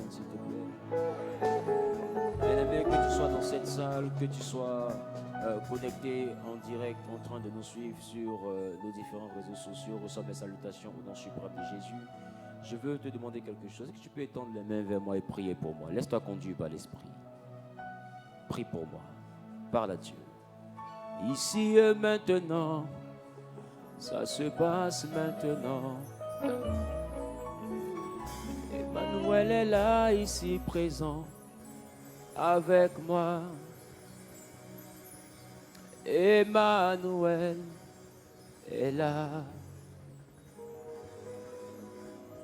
s'il te plaît. Bien-aimé, que tu sois dans cette salle, que tu sois connecté en direct, en train de nous suivre sur nos différents réseaux sociaux, reçois mes salutations au nom suprême de Jésus. Je veux te demander quelque chose. Est-ce que tu peux étendre les mains vers moi et prier pour moi? Laisse-toi conduire par l'Esprit. Prie pour moi. Parle à Dieu. Ici et maintenant, ça se passe maintenant. Emmanuel est là, ici présent, avec moi. Emmanuel est là.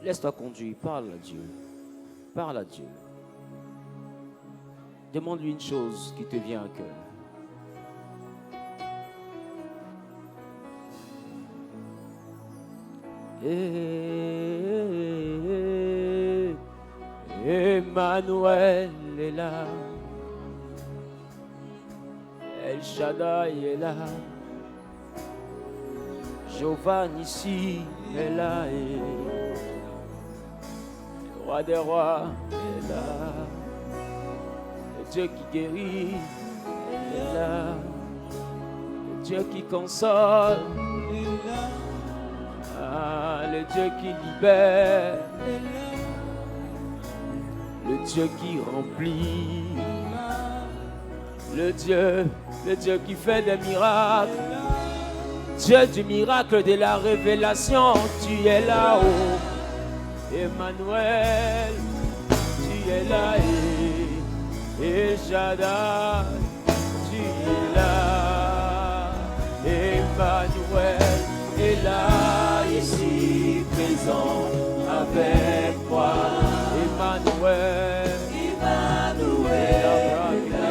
Laisse-toi conduire, parle à Dieu. Parle à Dieu. Demande-lui une chose qui te vient à cœur. Emmanuel est là. El Shaddai est là. Jéhovah Nissi est là. Et le roi des rois est là. Le Dieu qui guérit est là. Le Dieu qui console est là. Ah, le Dieu qui libère, le Dieu qui remplit, le Dieu qui fait des miracles, Dieu du miracle de la révélation, tu es là-haut, Emmanuel, tu es là, et Shaddai, tu es là, Emmanuel est là. Ici présent avec moi, Emmanuel, Emmanuel est là.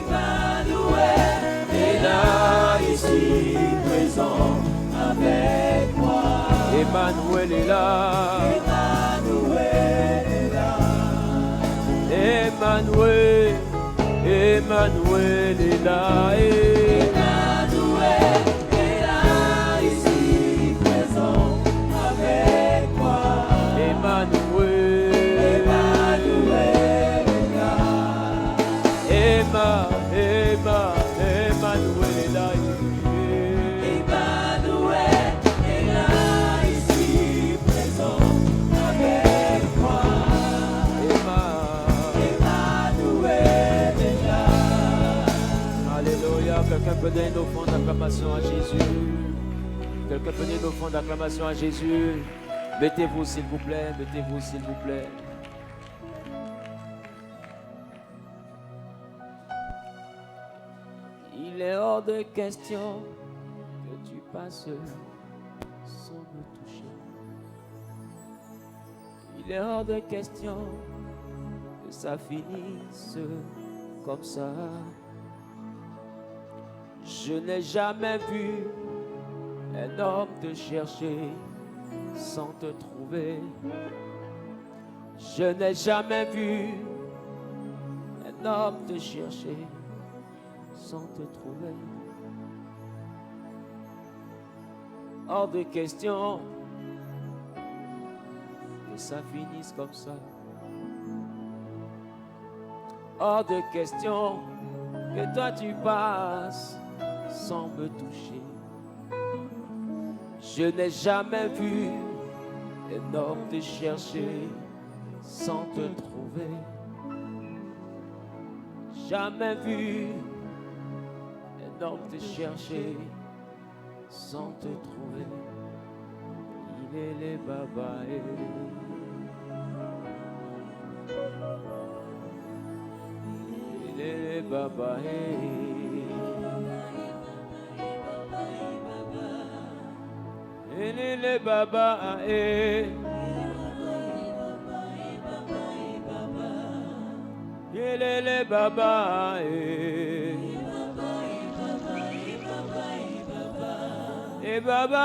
Emmanuel est là, ici présent avec moi. Emmanuel est là. Emmanuel est là. Emmanuel. Emmanuel est là, Emmanuel est là, ici présent avec moi. Emmanuel, Emmanuel est là. Emmanuel est là. Emmanuel est là, ici présent avec moi. Quelqu'un peut donner une offrande d'acclamation à Jésus. Quelqu'un peut donner une offrande d'acclamation à Jésus. Mettez-vous s'il vous plaît, mettez-vous s'il vous plaît. Il est hors de question que tu passes sans me toucher. Il est hors de question que ça finisse comme ça. Je n'ai jamais vu un homme te chercher sans te trouver. Je n'ai jamais vu un homme te chercher sans te trouver. Hors de question que ça finisse comme ça. Hors de question que toi tu passes sans me toucher. Je n'ai jamais vu un homme te chercher sans te trouver. Jamais vu un homme te chercher sans te trouver. Il est les babaés. Il est les babaés. Elele baba Elele baba baba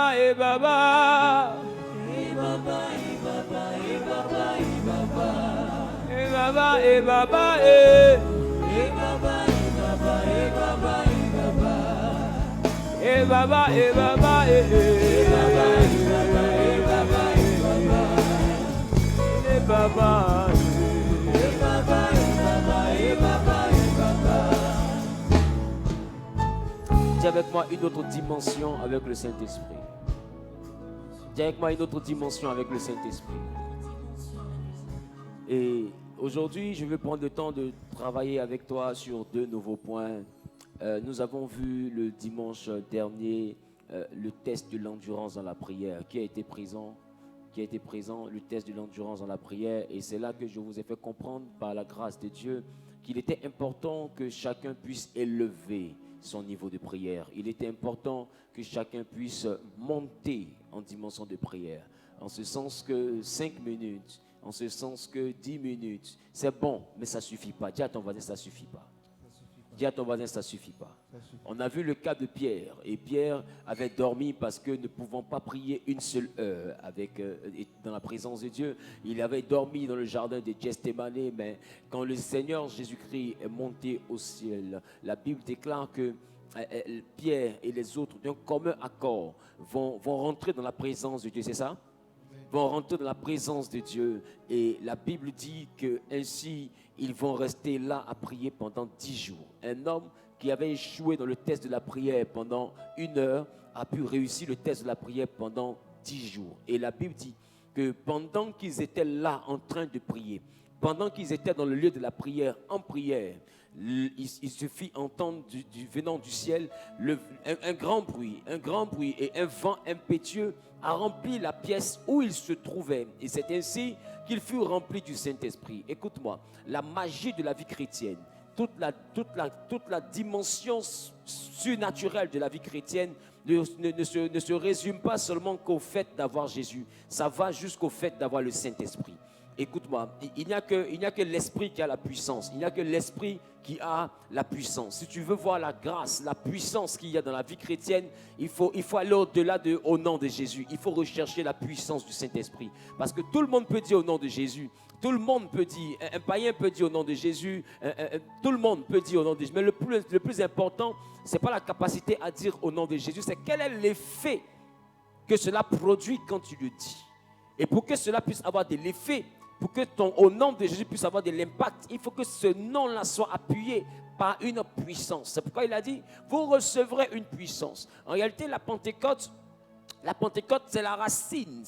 baba baba avec moi une autre dimension avec le Saint-Esprit. Dis avec moi une autre dimension avec le Saint-Esprit. Et aujourd'hui, je vais prendre le temps de travailler avec toi sur 2 nouveaux points. Nous avons vu le dimanche dernier le test de l'endurance dans la prière qui a été présent, le test de l'endurance dans la prière. Et c'est là que je vous ai fait comprendre par la grâce de Dieu qu'il était important que chacun puisse élever son niveau de prière. Il était important que chacun puisse monter en dimension de prière. En ce sens que 5 minutes, en ce sens que 10 minutes, c'est bon, mais ça ne suffit pas. Dis à ton voisin, ça ne suffit pas. Dis à ton voisin, ça ne suffit pas. On a vu le cas de Pierre. Et Pierre avait dormi parce que ne pouvant pas prier une seule heure dans la présence de Dieu. Il avait dormi dans le jardin de Gethsémani. Mais quand le Seigneur Jésus-Christ est monté au ciel, la Bible déclare que Pierre et les autres, d'un commun accord, vont rentrer dans la présence de Dieu. C'est ça? Vont rentrer dans la présence de Dieu. Et la Bible dit que ainsi ils vont rester là à prier pendant 10 jours. Un homme qui avait échoué dans le test de la prière pendant 1 heure a pu réussir le test de la prière pendant 10 jours. Et la Bible dit que pendant qu'ils étaient là en train de prier, pendant qu'ils étaient dans le lieu de la prière, en prière, il se fit entendre venant du ciel un grand bruit et un vent impétueux a rempli la pièce où il se trouvait. Et c'est ainsi qu'il fut rempli du Saint-Esprit. Écoute-moi, la magie de la vie chrétienne, toute la dimension surnaturelle de la vie chrétienne ne se résume pas seulement qu'au fait d'avoir Jésus. Ça va jusqu'au fait d'avoir le Saint-Esprit. Écoute-moi, il n'y a que l'Esprit qui a la puissance. Il n'y a que l'Esprit qui a la puissance. Si tu veux voir la grâce, la puissance qu'il y a dans la vie chrétienne, il faut aller au-delà au nom de Jésus. Il faut rechercher la puissance du Saint-Esprit. Parce que tout le monde peut dire au nom de Jésus. Tout le monde peut dire, un païen peut dire au nom de Jésus. Tout le monde peut dire au nom de Jésus. Mais le plus important, ce n'est pas la capacité à dire au nom de Jésus. C'est quel est l'effet que cela produit quand tu le dis. Et pour que cela puisse avoir de l'effet, pour que au nom de Jésus puisse avoir de l'impact, il faut que ce nom-là soit appuyé par une puissance. C'est pourquoi il a dit, vous recevrez une puissance. En réalité, la Pentecôte, c'est la racine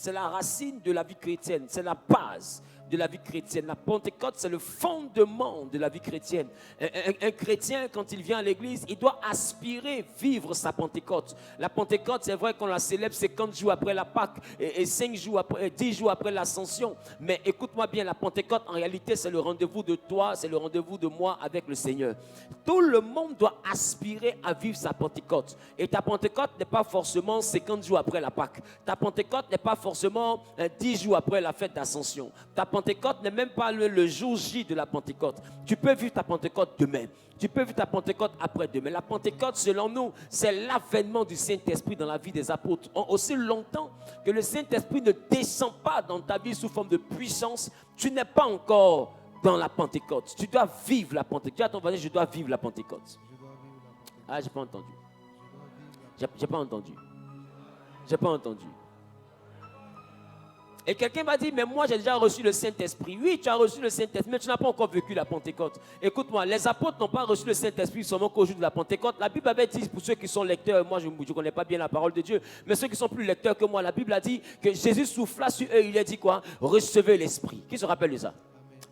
de la vie chrétienne, c'est la base de la vie chrétienne. La Pentecôte, c'est le fondement de la vie chrétienne. Un chrétien, quand il vient à l'église, il doit aspirer vivre sa Pentecôte. La Pentecôte, c'est vrai qu'on la célèbre 50 jours après la Pâque et 10 jours après l'Ascension. Mais écoute-moi bien, la Pentecôte, en réalité, c'est le rendez-vous de toi, c'est le rendez-vous de moi avec le Seigneur. Tout le monde doit aspirer à vivre sa Pentecôte. Et ta Pentecôte n'est pas forcément 50 jours après la Pâque. Ta Pentecôte n'est pas forcément 10 jours après la fête d'Ascension. Ta Pentecôte n'est même pas le jour J de la Pentecôte. Tu peux vivre ta Pentecôte demain. Tu peux vivre ta Pentecôte après-demain. La Pentecôte, selon nous, c'est l'avènement du Saint-Esprit dans la vie des apôtres. Aussi longtemps que le Saint-Esprit ne descend pas dans ta vie sous forme de puissance, tu n'es pas encore dans la Pentecôte. Tu dois vivre la Pentecôte. Dis à ton voisin, je dois vivre la Pentecôte. Ah, j'ai pas entendu. J'ai pas entendu. J'ai pas entendu. Et quelqu'un m'a dit, mais moi j'ai déjà reçu le Saint-Esprit. Oui, tu as reçu le Saint-Esprit, mais tu n'as pas encore vécu la Pentecôte. Écoute-moi, les apôtres n'ont pas reçu le Saint-Esprit seulement qu'au jour de la Pentecôte. La Bible avait dit, pour ceux qui sont lecteurs, moi je ne connais pas bien la parole de Dieu, mais ceux qui sont plus lecteurs que moi, la Bible a dit que Jésus souffla sur eux, il a dit quoi? Recevez l'Esprit. Qui se rappelle de ça?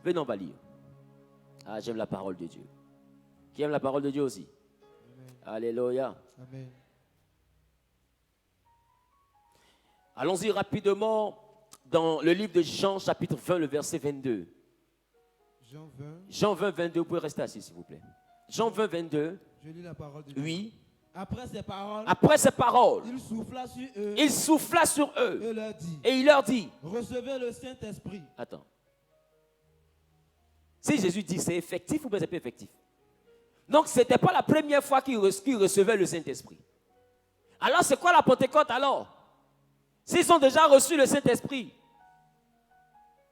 Venez, on va lire. Ah, j'aime la parole de Dieu. Qui aime la parole de Dieu aussi? Amen. Alléluia. Amen. Allons-y rapidement. Dans le livre de Jean, chapitre 20, le verset 22. Jean 20, 22. Vous pouvez rester assis, s'il vous plaît. Jean 20, 22. Je lis la parole de Dieu. Oui. Après ces paroles, il souffla sur eux. Et il leur dit, recevez le Saint-Esprit. Attends. Si Jésus dit c'est effectif ou bien c'est pas effectif? Donc, ce n'était pas la première fois qu'il recevait le Saint-Esprit. Alors, c'est quoi la Pentecôte alors? S'ils ont déjà reçu le Saint-Esprit.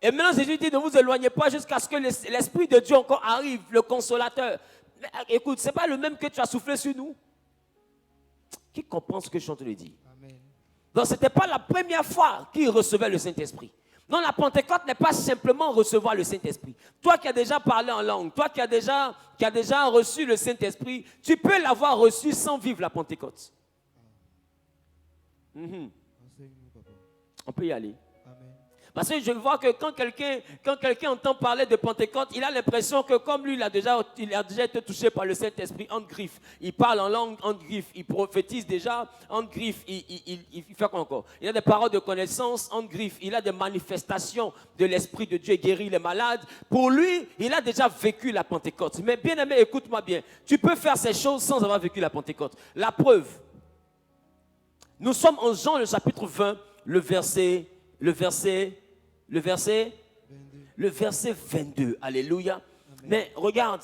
Et maintenant, Jésus dit, ne vous éloignez pas jusqu'à ce que l'Esprit de Dieu encore arrive, le Consolateur. Mais, écoute, ce n'est pas le même que tu as soufflé sur nous. Qui comprend ce que je suis en train de dire? Amen. Donc, ce n'était pas la première fois qu'il recevait le Saint-Esprit. Non, la Pentecôte n'est pas simplement recevoir le Saint-Esprit. Toi qui as déjà parlé en langue, toi qui as déjà reçu le Saint-Esprit, tu peux l'avoir reçu sans vivre la Pentecôte. On peut y aller. Amen. Parce que je vois que quand quelqu'un entend parler de Pentecôte, il a l'impression que comme lui, il a déjà été touché par le Saint-Esprit en griffe. Il parle en langue en griffe. Il prophétise déjà en griffe. Il fait quoi encore? Il a des paroles de connaissance en griffe. Il a des manifestations de l'Esprit de Dieu, guérit les malades. Pour lui, il a déjà vécu la Pentecôte. Mais bien aimé, écoute-moi bien. Tu peux faire ces choses sans avoir vécu la Pentecôte. La preuve. Nous sommes en Jean, le chapitre 20, le verset 22. Alléluia. Amen. Mais regarde,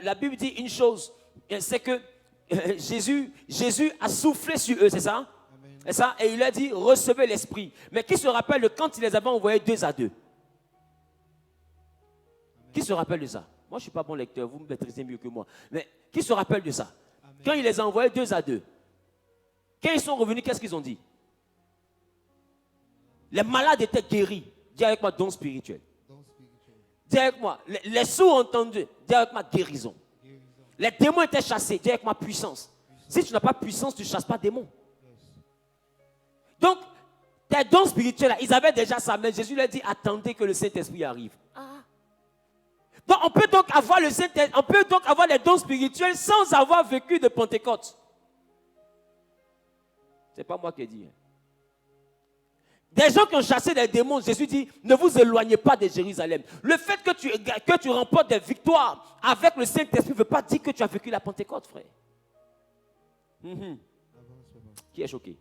la Bible dit une chose, c'est que Jésus a soufflé sur eux, c'est ça? Amen. C'est ça? Et il a dit, recevez l'Esprit. Mais qui se rappelle de quand il les avait envoyés 2 à 2? Amen. Qui se rappelle de ça? Moi, je ne suis pas bon lecteur, vous me maîtrisez mieux que moi. Mais qui se rappelle de ça? Amen. Quand il les a envoyés 2 à 2, quand ils sont revenus, qu'est-ce qu'ils ont dit? Les malades étaient guéris. Dis avec moi, don spirituel. Dis avec moi, les sourds entendus. Dis avec moi, guérison. Les démons étaient chassés. Dis avec moi, puissance. Si tu n'as pas puissance, tu ne chasses pas démons. Donc, tes dons spirituels, ils avaient déjà ça. Mais Jésus leur dit, attendez que le Saint-Esprit arrive. Donc, on peut donc avoir les dons spirituels sans avoir vécu de Pentecôte. Ce n'est pas moi qui ai dit. Des gens qui ont chassé des démons, Jésus dit, ne vous éloignez pas de Jérusalem. Le fait que tu remportes des victoires avec le Saint-Esprit ne veut pas dire que tu as vécu la Pentecôte, frère. Qui est choqué?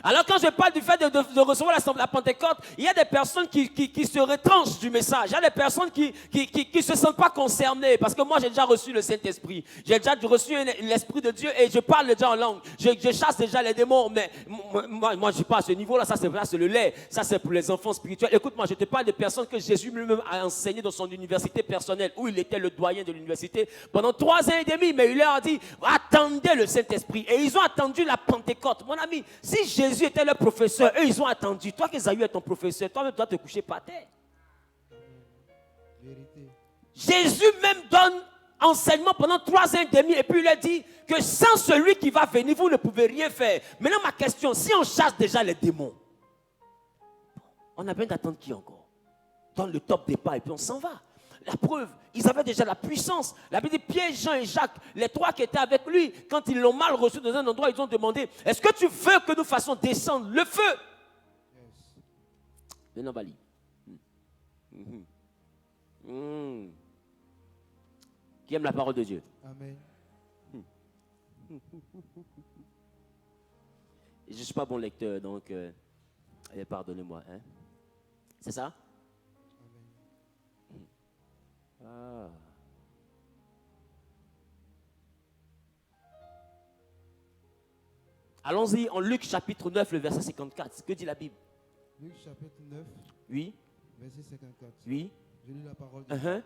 Alors quand je parle du fait de recevoir la Pentecôte, il y a des personnes qui se retranchent du message. Il y a des personnes qui ne se sentent pas concernées. Parce que moi j'ai déjà reçu le Saint-Esprit. J'ai déjà reçu l'Esprit de Dieu et je parle déjà en langue. Je chasse déjà les démons. Mais moi je ne suis pas à ce niveau-là. Ça c'est le lait. Ça c'est pour les enfants spirituels. Écoute-moi, je te parle de personnes que Jésus lui-même a enseigné dans son université personnelle. Où il était le doyen de l'université pendant 3 ans et demi. Mais il leur a dit, attendez le Saint-Esprit. Et ils ont attendu la Pentecôte. Mon ami, si Jésus était leur professeur, eux ils ont attendu. Toi qui as eu ton professeur, toi-même tu dois te coucher par terre. Vérité. Jésus même donne enseignement pendant 3 ans et demi et puis il a dit que sans celui qui va venir, vous ne pouvez rien faire. Maintenant ma question, si on chasse déjà les démons, on a besoin d'attendre qui encore? Dans le top départ et puis on s'en va. La preuve, ils avaient déjà la puissance. La Bible dit Pierre, Jean et Jacques, les 3 qui étaient avec lui, quand ils l'ont mal reçu dans un endroit, ils ont demandé, est-ce que tu veux que nous fassions descendre le feu? Yes. Bali. Qui aime la parole de Dieu? Amen. Je ne suis pas bon lecteur, donc pardonnez-moi. Hein? C'est ça? Ah. Allons-y en Luc chapitre 9, le verset 54. Que dit la Bible? Luc chapitre 9, oui. Verset 54. Oui. Je lis la parole de Dieu.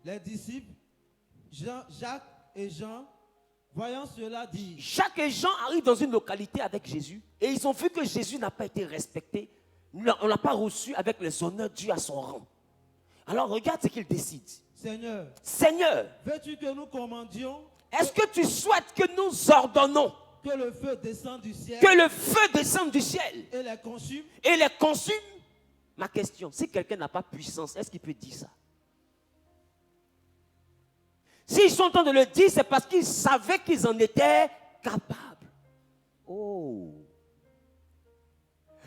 Les disciples, Jacques et Jean, voyant cela, disent. Jacques et Jean arrivent dans une localité avec Jésus et ils ont vu que Jésus n'a pas été respecté. On ne l'a pas reçu avec les honneurs dus à son rang. Alors regarde ce qu'il décide. Seigneur, veux-tu que nous commandions? Est-ce que tu souhaites que nous ordonnons que le feu descende du ciel? Que le feu descende du ciel. Et les consume? Et les consume? Ma question, si quelqu'un n'a pas puissance, est-ce qu'il peut dire ça? S'ils sont en train de le dire, c'est parce qu'ils savaient qu'ils en étaient capables. Oh.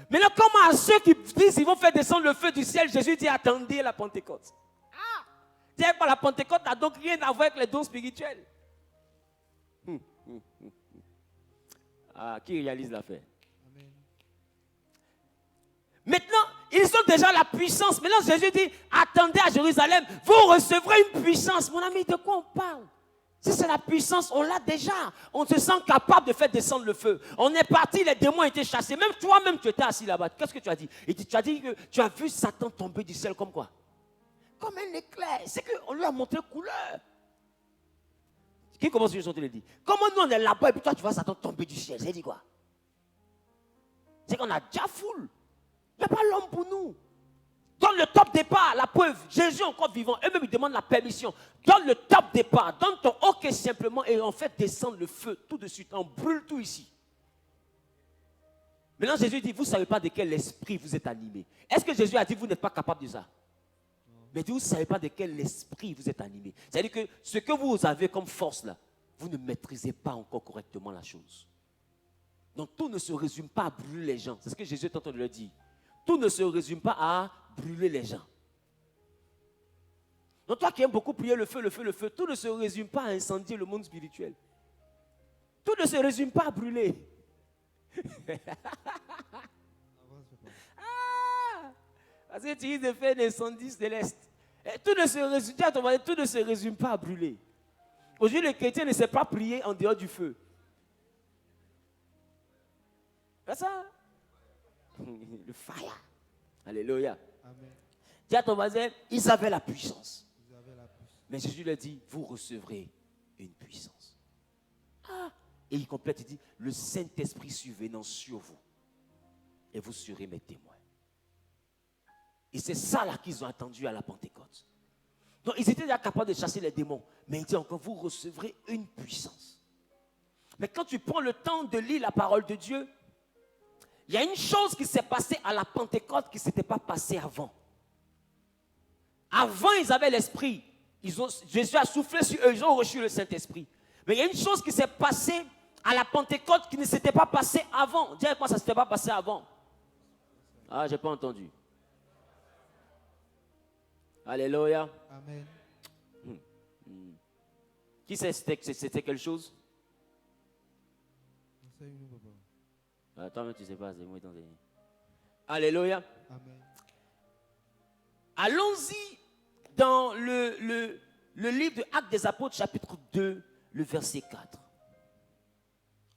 Maintenant, comment à ceux qui disent qu'ils vont faire descendre le feu du ciel, Jésus dit attendez la Pentecôte. Ah! Tiens, la Pentecôte n'a donc rien à voir avec les dons spirituels. Ah, qui réalise l'affaire? Amen. Maintenant, ils ont déjà la puissance. Maintenant, Jésus dit attendez à Jérusalem, vous recevrez une puissance. Mon ami, de quoi on parle? Si c'est la puissance, on l'a déjà. On se sent capable de faire descendre le feu. On est parti, les démons ont été chassés. Même toi-même, tu étais assis là-bas. Qu'est-ce que tu as dit? Tu as dit que tu as vu Satan tomber du ciel comme quoi? Comme un éclair. C'est qu'on lui a montré couleur. Qui commence à chanter le dit? Comment nous on est là-bas et puis toi tu vois Satan tomber du ciel? C'est dit quoi? C'est qu'on a déjà full. Il n'y a pas l'homme pour nous. Donne le top départ, la preuve. Jésus encore vivant, eux-mêmes ils demandent la permission. Donne le top départ, donne ton OK simplement et on fait descendre le feu tout de suite. On brûle tout ici. Maintenant Jésus dit, vous ne savez pas de quel esprit vous êtes animé. Est-ce que Jésus a dit, vous n'êtes pas capable de ça? Mais vous ne savez pas de quel esprit vous êtes animé. C'est-à-dire que ce que vous avez comme force là, vous ne maîtrisez pas encore correctement la chose. Donc tout ne se résume pas à brûler les gens. C'est ce que Jésus est en train de le dire. Tout ne se résume pas à brûler les gens. Donc toi qui aimes beaucoup prier le feu, tout ne se résume pas à incendier le monde spirituel. Tout ne se résume pas à brûler. Parce que tu dis de faire des incendies célestes. Tout ne se résume pas à brûler. Aujourd'hui, le chrétien ne sait pas prier en dehors du feu. C'est ça. Le fire. Alléluia. Amen. Dis à ton voisin, ils avaient la puissance. Mais Jésus leur dit, vous recevrez une puissance. Et il complète, il dit, le Saint-Esprit survenant sur vous. Et vous serez mes témoins. Et c'est ça là qu'ils ont attendu à la Pentecôte. Donc ils étaient déjà capables de chasser les démons. Mais il dit encore, vous recevrez une puissance. Mais quand tu prends le temps de lire la parole de Dieu, il y a une chose qui s'est passée à la Pentecôte qui ne s'était pas passée avant. Avant, ils avaient l'Esprit. Jésus a soufflé sur eux, ils ont reçu le Saint-Esprit. Mais il y a une chose qui s'est passée à la Pentecôte qui ne s'était pas passée avant. Dis avec moi, ça ne s'était pas passé avant. Ah, je n'ai pas entendu. Alléluia. Amen. Qui sait c'était quelle chose? Attends, tu ne sais pas, c'est moi qui t'en ai. Alléluia. Amen. Allons-y dans le livre de Actes des Apôtres, chapitre 2, le verset 4.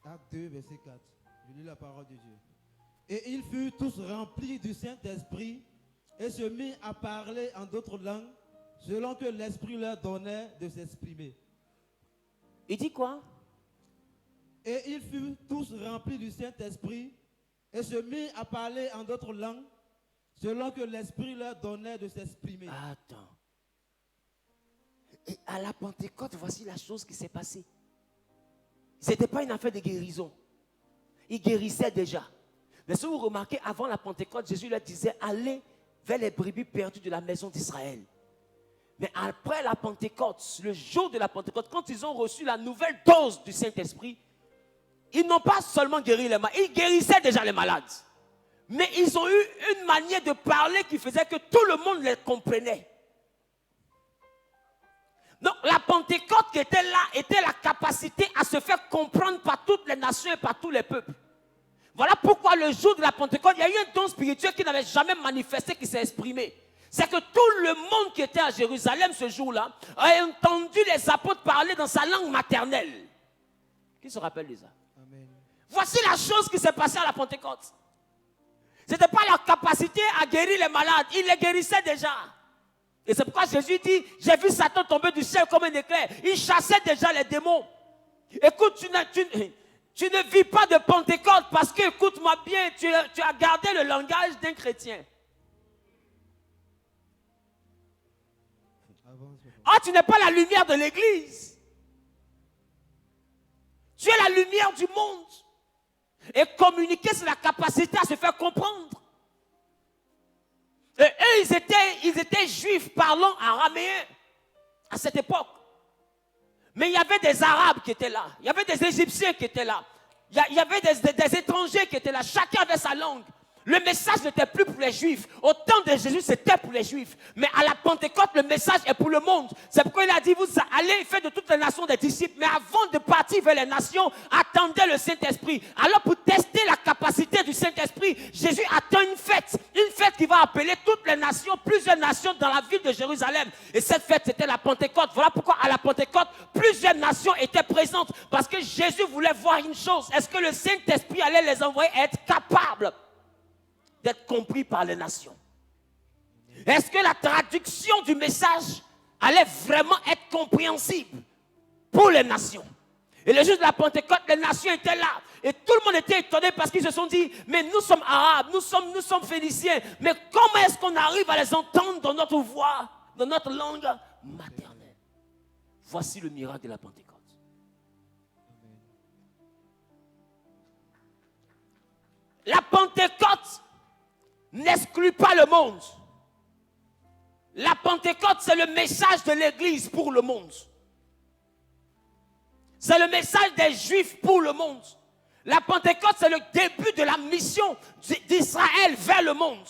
Actes 2, verset 4. Je lis la parole de Dieu. Et ils furent tous remplis du Saint-Esprit et se mirent à parler en d'autres langues, selon que l'Esprit leur donnait de s'exprimer. Il dit quoi? Et ils furent tous remplis du Saint-Esprit et se mirent à parler en d'autres langues, selon que l'Esprit leur donnait de s'exprimer. Attends. Et à la Pentecôte, voici la chose qui s'est passée. Ce n'était pas une affaire de guérison. Ils guérissaient déjà. Mais si vous remarquez, avant la Pentecôte, Jésus leur disait, allez vers les brebis perdues de la maison d'Israël. Mais après la Pentecôte, le jour de la Pentecôte, quand ils ont reçu la nouvelle dose du Saint-Esprit, ils n'ont pas seulement guéri les malades, ils guérissaient déjà les malades. Mais ils ont eu une manière de parler qui faisait que tout le monde les comprenait. Donc la Pentecôte qui était là, était la capacité à se faire comprendre par toutes les nations et par tous les peuples. Voilà pourquoi le jour de la Pentecôte, il y a eu un don spirituel qui n'avait jamais manifesté, qui s'est exprimé. C'est que tout le monde qui était à Jérusalem ce jour-là a entendu les apôtres parler dans sa langue maternelle. Qui se rappelle de ça? Amen. Voici la chose qui s'est passée à la Pentecôte. Ce n'était pas leur capacité à guérir les malades. Ils les guérissaient déjà. Et c'est pourquoi Jésus dit, j'ai vu Satan tomber du ciel comme un éclair. Il chassait déjà les démons. Écoute, tu ne vis pas de Pentecôte parce que, écoute-moi bien, tu as gardé le langage d'un chrétien. Ah, tu n'es pas la lumière de l'église. Tu es la lumière du monde. Et communiquer, c'est la capacité à se faire comprendre. Et eux, ils étaient juifs parlant araméen à cette époque. Mais il y avait des Arabes qui étaient là. Il y avait des Égyptiens qui étaient là. Il y avait des étrangers qui étaient là. Chacun avait sa langue. Le message n'était plus pour les Juifs. Au temps de Jésus, c'était pour les Juifs. Mais à la Pentecôte, le message est pour le monde. C'est pourquoi il a dit, vous allez faire de toutes les nations des disciples. Mais avant de partir vers les nations, attendez le Saint-Esprit. Alors pour tester la capacité du Saint-Esprit, Jésus attend une fête qui va appeler toutes les nations, plusieurs nations dans la ville de Jérusalem. Et cette fête, c'était la Pentecôte. Voilà pourquoi à la Pentecôte, plusieurs nations étaient présentes. Parce que Jésus voulait voir une chose. Est-ce que le Saint-Esprit allait les envoyer à être capables d'être compris par les nations? Est-ce que la traduction du message allait vraiment être compréhensible pour les nations? Et le jour de la Pentecôte, les nations étaient là. Et tout le monde était étonné parce qu'ils se sont dit, mais nous sommes arabes, nous sommes phéniciens. Mais comment est-ce qu'on arrive à les entendre dans notre voix, dans notre langue maternelle? Voici le miracle de la Pentecôte. La Pentecôte n'exclut pas le monde. La Pentecôte, c'est le message de l'Église pour le monde. C'est le message des Juifs pour le monde. La Pentecôte, c'est le début de la mission d'Israël vers le monde.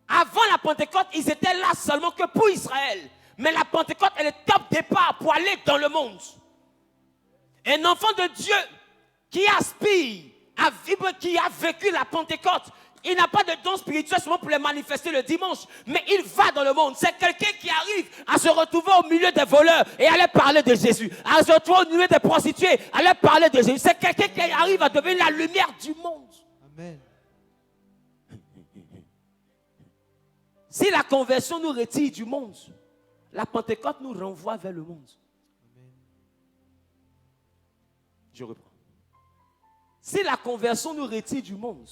Avant la Pentecôte, ils étaient là seulement que pour Israël. Mais la Pentecôte est le top départ pour aller dans le monde. Un enfant de Dieu qui aspire à vivre, qui a vécu la Pentecôte, il n'a pas de don spirituel seulement pour les manifester le dimanche, mais il va dans le monde. C'est quelqu'un qui arrive à se retrouver au milieu des voleurs et à leur parler de Jésus. À se retrouver au milieu des prostituées, à leur parler de Jésus. C'est quelqu'un qui arrive à devenir la lumière du monde. Amen. Si la conversion nous retire du monde, la Pentecôte nous renvoie vers le monde. Amen. Je reprends. Si la conversion nous retire du monde,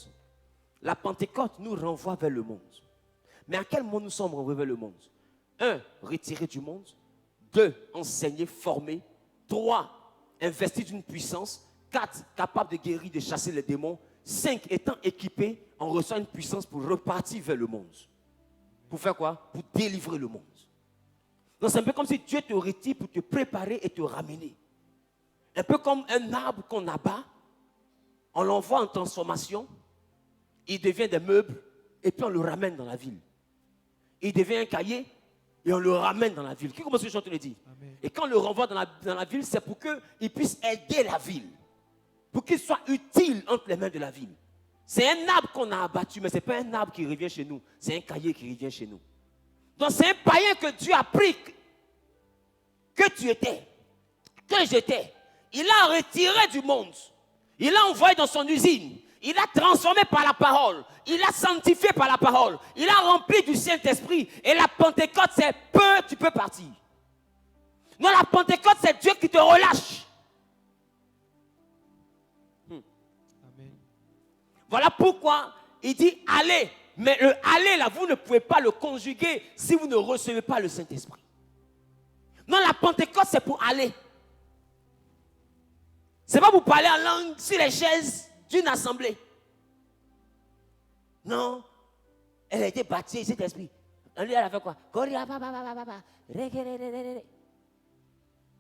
la Pentecôte nous renvoie vers le monde. Mais à quel monde nous sommes renvoyés vers le monde? 1. Retirés du monde. 2. Enseigner, former. 3. Investir d'une puissance. 4. Capable de guérir, de chasser les démons. 5. Étant équipé, on reçoit une puissance pour repartir vers le monde. Pour faire quoi? Pour délivrer le monde. Donc c'est un peu comme si Dieu te retire pour te préparer et te ramener. Un peu comme un arbre qu'on abat. On l'envoie en transformation. Il devient des meubles et puis on le ramène dans la ville. Il devient un cahier et on le ramène dans la ville. Qui commence ce que je suis en train de dire? Amen. Et quand on le renvoie dans la ville, c'est pour qu'il puisse aider la ville. Pour qu'il soit utile entre les mains de la ville. C'est un arbre qu'on a abattu, mais ce n'est pas un arbre qui revient chez nous. C'est un cahier qui revient chez nous. Donc c'est un païen que Dieu a pris, que tu étais, que j'étais. Il l'a retiré du monde. Il l'a envoyé dans son usine. Il a transformé par la parole. Il a sanctifié par la parole. Il a rempli du Saint-Esprit. Et la Pentecôte, c'est peu, tu peux partir. Non, la Pentecôte, c'est Dieu qui te relâche. Amen. Voilà pourquoi il dit allez. Mais le aller là, vous ne pouvez pas le conjuguer si vous ne recevez pas le Saint-Esprit. Non, la Pentecôte, c'est pour aller. C'est pas pour parler en langue sur les chaises d'une assemblée. Non. Elle a été baptisée, cet esprit. On lui a fait quoi?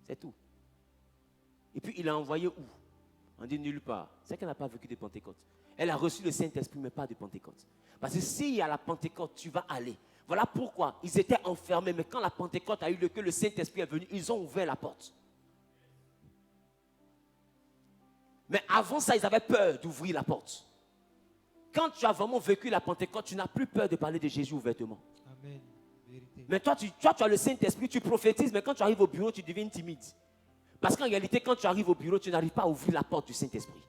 C'est tout. Et puis il a envoyé où? On dit nulle part. C'est qu'elle n'a pas vécu de Pentecôte. Elle a reçu le Saint-Esprit, mais pas de Pentecôte. Parce que s'il y a la Pentecôte, tu vas aller. Voilà pourquoi ils étaient enfermés. Mais quand la Pentecôte a eu lieu, que le Saint-Esprit est venu, ils ont ouvert la porte. Mais avant ça, ils avaient peur d'ouvrir la porte. Quand tu as vraiment vécu la Pentecôte, tu n'as plus peur de parler de Jésus ouvertement. Amen. Vérité. Mais toi, tu as le Saint-Esprit, tu prophétises, mais quand tu arrives au bureau, tu deviens timide. Parce qu'en réalité, quand tu arrives au bureau, tu n'arrives pas à ouvrir la porte du Saint-Esprit.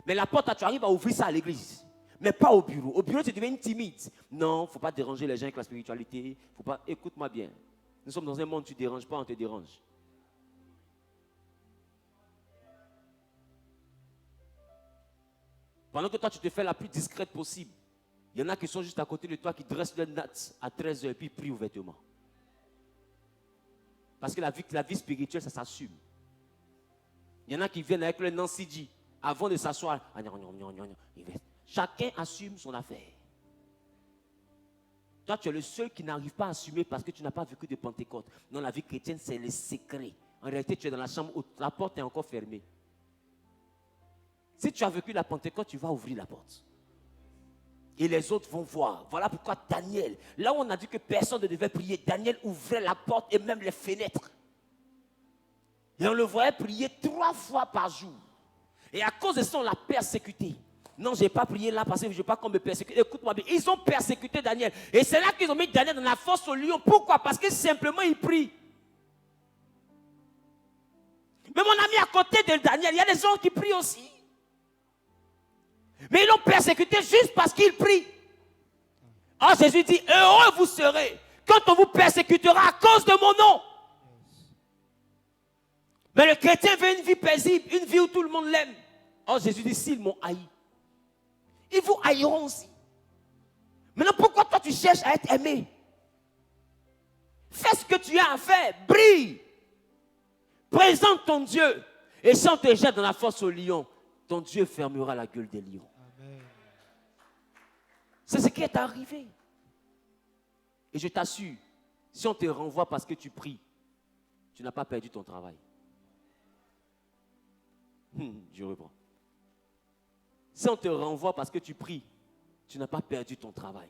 Mais la porte, tu arrives à ouvrir ça à l'église. Mais pas au bureau. Au bureau, tu deviens timide. Non, il ne faut pas déranger les gens avec la spiritualité. Faut pas... Écoute-moi bien. Nous sommes dans un monde où tu ne déranges pas, on te dérange. Pendant que toi, tu te fais la plus discrète possible, il y en a qui sont juste à côté de toi, qui dressent leurs nattes à 13h et puis prient ouvertement. Parce que la vie spirituelle, ça s'assume. Il y en a qui viennent avec le Nancy avant de s'asseoir. Chacun assume son affaire. Toi, tu es le seul qui n'arrive pas à assumer parce que tu n'as pas vécu de Pentecôte. Dans la vie chrétienne, c'est le secret. En réalité, tu es dans la chambre où la porte est encore fermée. Si tu as vécu la Pentecôte, tu vas ouvrir la porte. Et les autres vont voir. Voilà pourquoi Daniel, là où on a dit que personne ne devait prier, Daniel ouvrait la porte et même les fenêtres. Et on le voyait prier 3 fois par jour. Et à cause de ça, on l'a persécuté. Non, je n'ai pas prié là parce que je ne veux pas qu'on me persécute. Écoute-moi bien, ils ont persécuté Daniel. Et c'est là qu'ils ont mis Daniel dans la fosse au lion. Pourquoi? Parce que simplement, il prie. Mais mon ami, à côté de Daniel, il y a des gens qui prient aussi. Mais ils l'ont persécuté juste parce qu'il prie. Alors Jésus dit, heureux vous serez quand on vous persécutera à cause de mon nom. Mais le chrétien veut une vie paisible, une vie où tout le monde l'aime. Oh, Jésus dit, s'ils m'ont haï, ils vous haïront aussi. Maintenant, pourquoi toi tu cherches à être aimé? Fais ce que tu as à faire, brille. Présente ton Dieu. Et si on te jette dans la fosse au lion, ton Dieu fermera la gueule des lions. Amen. C'est ce qui est arrivé. Et je t'assure, si on te renvoie parce que tu pries, tu n'as pas perdu ton travail. Je reprends. Si on te renvoie parce que tu pries, tu n'as pas perdu ton travail.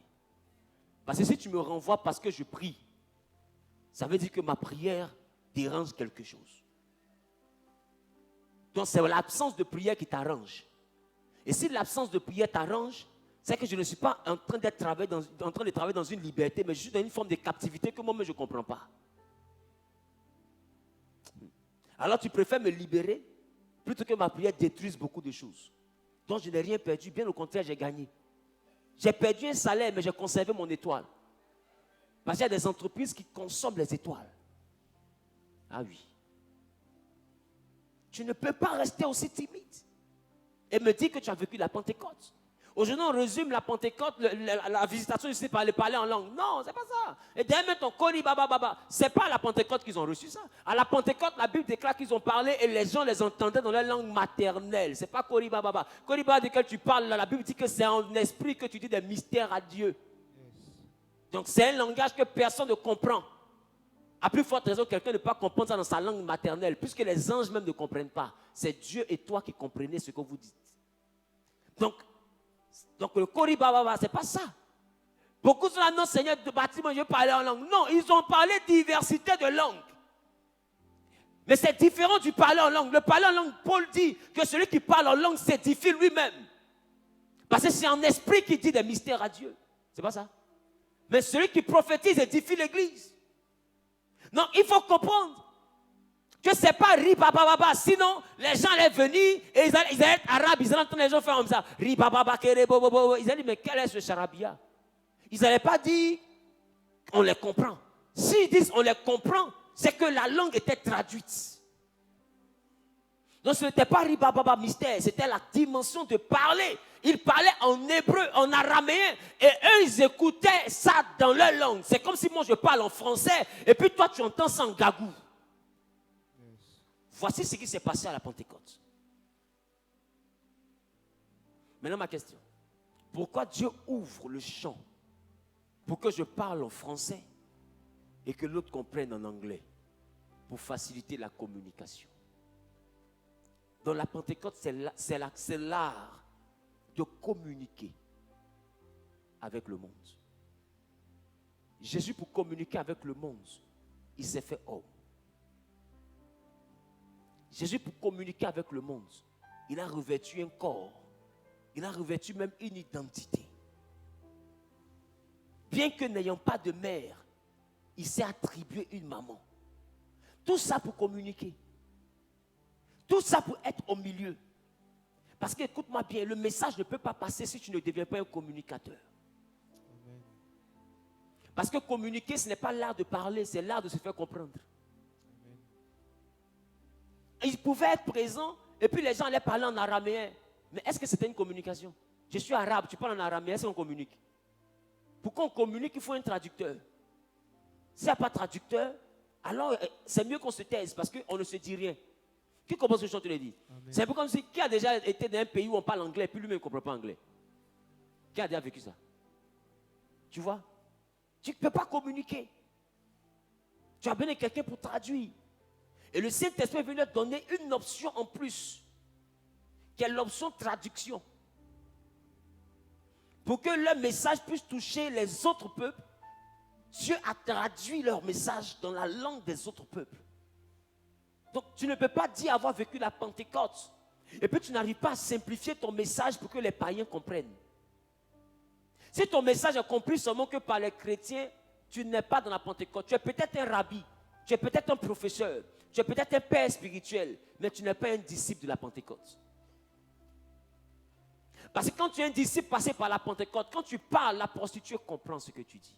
Parce que si tu me renvoies parce que je prie, ça veut dire que ma prière dérange quelque chose. Donc c'est l'absence de prière qui t'arrange. Et si l'absence de prière t'arrange, c'est que je ne suis pas en train de travailler dans une liberté, mais je suis dans une forme de captivité que moi-même je ne comprends pas. Alors tu préfères me libérer plutôt que ma prière détruise beaucoup de choses. Donc je n'ai rien perdu, bien au contraire, j'ai gagné. J'ai perdu un salaire, mais j'ai conservé mon étoile. Parce qu'il y a des entreprises qui consomment les étoiles. Ah oui. Tu ne peux pas rester aussi timide et me dire que tu as vécu la Pentecôte. Aujourd'hui, on résume la Pentecôte, la visitation ici par le parler en langue. Non, c'est pas ça. Et derrière ton kori baba baba, c'est pas à la Pentecôte qu'ils ont reçu ça. À la Pentecôte, la Bible déclare qu'ils ont parlé et les gens les entendaient dans leur langue maternelle. C'est pas kori baba baba. Kori baba duquel tu parles, là, la Bible dit que c'est en esprit que tu dis des mystères à Dieu. Donc c'est un langage que personne ne comprend. À plus forte raison, quelqu'un ne peut pas comprendre ça dans sa langue maternelle, puisque les anges même ne comprennent pas. C'est Dieu et toi qui comprenez ce que vous dites. Donc le Kori Baba, c'est pas ça. Beaucoup sont là, non, Seigneur, de bâtiment, je veux parler en langue. Non, ils ont parlé diversité de langues. Mais c'est différent du parler en langue. Le parler en langue, Paul dit que celui qui parle en langue s'édifie lui-même. Parce que c'est en esprit qu'il dit des mystères à Dieu. C'est pas ça. Mais celui qui prophétise édifie l'église. Non, il faut comprendre que ce n'est pas ribababa. Sinon, les gens allaient venir et ils allaient être arabes. Ils allaient entendre les gens faire comme ça. Ribababa, kerebobobo. Ils allaient dire, mais quel est ce charabia? Ils n'allaient pas dire, on les comprend. S'ils disent, on les comprend, c'est que la langue était traduite. Donc, ce n'était pas ribababa mystère, c'était la dimension de parler. Ils parlaient en hébreu, en araméen, et eux, ils écoutaient ça dans leur langue. C'est comme si moi, je parle en français, et puis toi, tu entends ça en gagou. Voici ce qui s'est passé à la Pentecôte. Maintenant, ma question. Pourquoi Dieu ouvre le champ pour que je parle en français et que l'autre comprenne en anglais pour faciliter la communication? Dans la Pentecôte, c'est l'art de communiquer avec le monde. Jésus, pour communiquer avec le monde, il s'est fait homme. Jésus, pour communiquer avec le monde, il a revêtu un corps. Il a revêtu même une identité. Bien que n'ayant pas de mère, il s'est attribué une maman. Tout ça pour communiquer. Tout ça pour être au milieu. Parce que, écoute-moi bien, le message ne peut pas passer si tu ne deviens pas un communicateur. Amen. Parce que communiquer, ce n'est pas l'art de parler, c'est l'art de se faire comprendre. Amen. Il pouvait être présent et puis les gens allaient parler en araméen. Mais est-ce que c'était une communication? Je suis arabe, tu parles en araméen, est-ce qu'on communique? Pour qu'on communique, il faut un traducteur. S'il n'y a pas de traducteur, alors c'est mieux qu'on se taise parce qu'on ne se dit rien. Qui comprend ce que je te l'ai dit? C'est un peu comme si, qui a déjà été dans un pays où on parle anglais et puis lui-même ne comprend pas anglais? Qui a déjà vécu ça? Tu vois? Tu ne peux pas communiquer. Tu as besoin de quelqu'un pour traduire. Et le Saint-Esprit est venu leur donner une option en plus, qui est l'option traduction. Pour que leur message puisse toucher les autres peuples, Dieu a traduit leur message dans la langue des autres peuples. Donc, tu ne peux pas dire avoir vécu la Pentecôte. Et puis, tu n'arrives pas à simplifier ton message pour que les païens comprennent. Si ton message est compris seulement que par les chrétiens, tu n'es pas dans la Pentecôte. Tu es peut-être un rabbi, tu es peut-être un professeur, tu es peut-être un père spirituel, mais tu n'es pas un disciple de la Pentecôte. Parce que quand tu es un disciple passé par la Pentecôte, quand tu parles, la prostituée comprend ce que tu dis.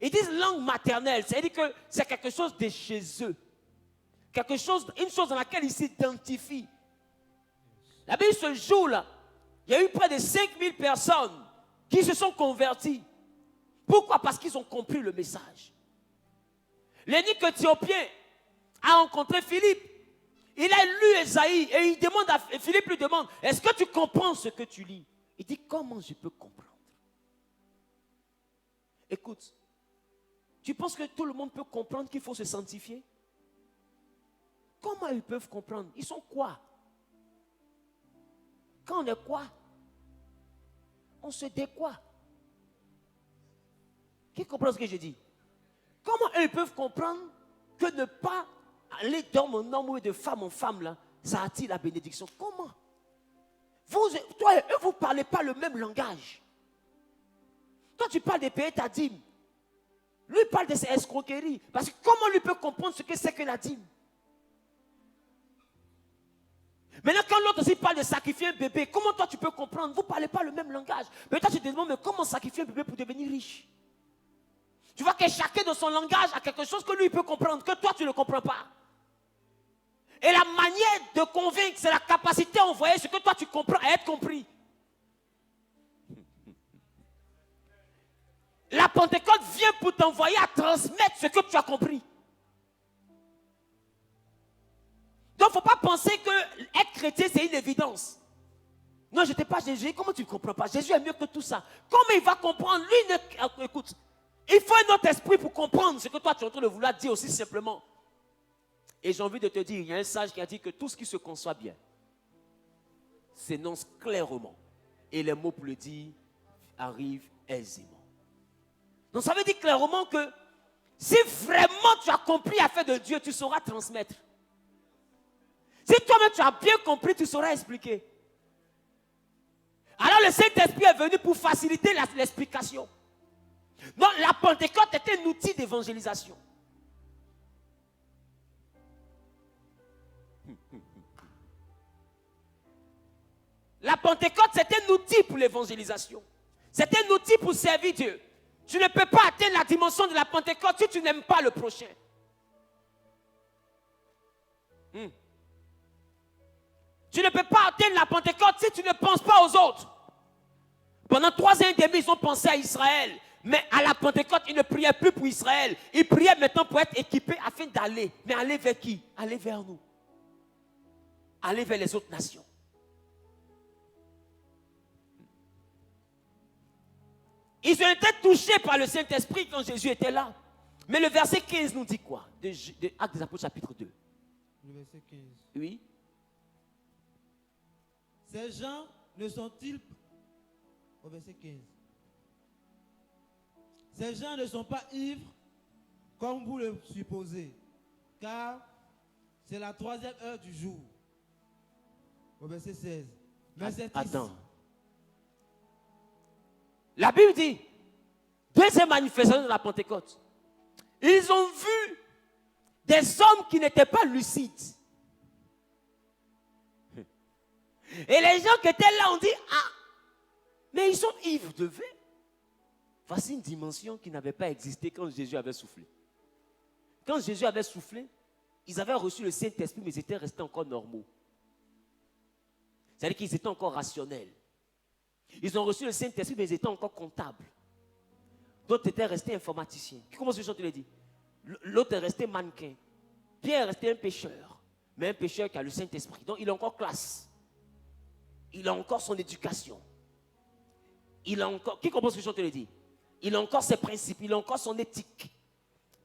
Ils disent langue maternelle, c'est-à-dire que c'est quelque chose de chez eux. Quelque chose, une chose dans laquelle il s'identifie. La Bible, ce jour-là, il y a eu près de 5000 personnes qui se sont converties. Pourquoi? Parce qu'ils ont compris le message. L'énigme éthiopien a rencontré Philippe. Il a lu Ésaïe et Philippe lui demande, est-ce que tu comprends ce que tu lis? Il dit, comment je peux comprendre? Écoute, tu penses que tout le monde peut comprendre qu'il faut se sanctifier? Comment ils peuvent comprendre? Ils sont quoi? Quand on est quoi? On se décoie. Qui comprend ce que je dis? Comment ils peuvent comprendre que ne pas aller d'homme en homme ou de femme en femme, là, ça attire la bénédiction? Comment? Toi et eux, vous ne parlez pas le même langage. Toi, tu parles de payer ta dîme. Lui, il parle de ses escroqueries. Parce que comment lui peut comprendre ce que c'est que la dîme? Maintenant, quand l'autre aussi parle de sacrifier un bébé, comment toi tu peux comprendre? Vous ne parlez pas le même langage. Mais toi, tu te demandes, mais comment sacrifier un bébé pour devenir riche? Tu vois que chacun de son langage a quelque chose que lui peut comprendre, que toi tu ne comprends pas. Et la manière de convaincre, c'est la capacité à envoyer ce que toi tu comprends à être compris. La Pentecôte vient pour t'envoyer à transmettre ce que tu as compris. Donc, il ne faut pas penser que être chrétien, c'est une évidence. Non, je n'étais pas Jésus. Comment tu ne comprends pas? Jésus est mieux que tout ça. Comment il va comprendre? Lui, écoute, il faut un autre esprit pour comprendre ce que toi, tu es en train de vouloir dire aussi simplement. Et j'ai envie de te dire, il y a un sage qui a dit que tout ce qui se conçoit bien s'énonce clairement. Et les mots pour le dire arrivent aisément. Donc, ça veut dire clairement que si vraiment tu as compris l'affaire de Dieu, tu sauras transmettre. Si toi-même tu as bien compris, tu sauras expliquer. Alors le Saint-Esprit est venu pour faciliter l'explication. Donc la Pentecôte est un outil d'évangélisation. La Pentecôte, c'est un outil pour l'évangélisation. C'est un outil pour servir Dieu. Tu ne peux pas atteindre la dimension de la Pentecôte si tu n'aimes pas le prochain. Tu ne peux pas atteindre la Pentecôte si tu ne penses pas aux autres. Pendant 3 ans et demi, ils ont pensé à Israël. Mais à la Pentecôte, ils ne priaient plus pour Israël. Ils priaient maintenant pour être équipés afin d'aller. Mais aller vers qui? Aller vers nous. Aller vers les autres nations. Ils ont été touchés par le Saint-Esprit quand Jésus était là. Mais le verset 15 nous dit quoi? De Actes des Apôtres chapitre 2. Le verset 15. Oui. Ces gens ne sont-ils pas... Au verset 15. Ces gens ne sont pas ivres comme vous le supposez, car c'est la 3e heure du jour. Au verset 16. Mais attends. La Bible dit, deuxième manifestation de la Pentecôte, ils ont vu des hommes qui n'étaient pas lucides. Et les gens qui étaient là ont dit, ah, mais ils sont ivres de vin. Voici une dimension qui n'avait pas existé quand Jésus avait soufflé. Quand Jésus avait soufflé, ils avaient reçu le Saint-Esprit, mais ils étaient restés encore normaux. C'est-à-dire qu'ils étaient encore rationnels. Ils ont reçu le Saint-Esprit, mais ils étaient encore comptables. D'autres étaient restés informaticiens. Comment ce que je te l'ai dit? L'autre est resté mannequin. Pierre est resté un pécheur. Mais un pécheur qui a le Saint-Esprit. Donc il a encore classe. Il a encore son éducation. Il a encore... Qui comprend ce que je te l'ai dit? Il a encore ses principes. Il a encore son éthique.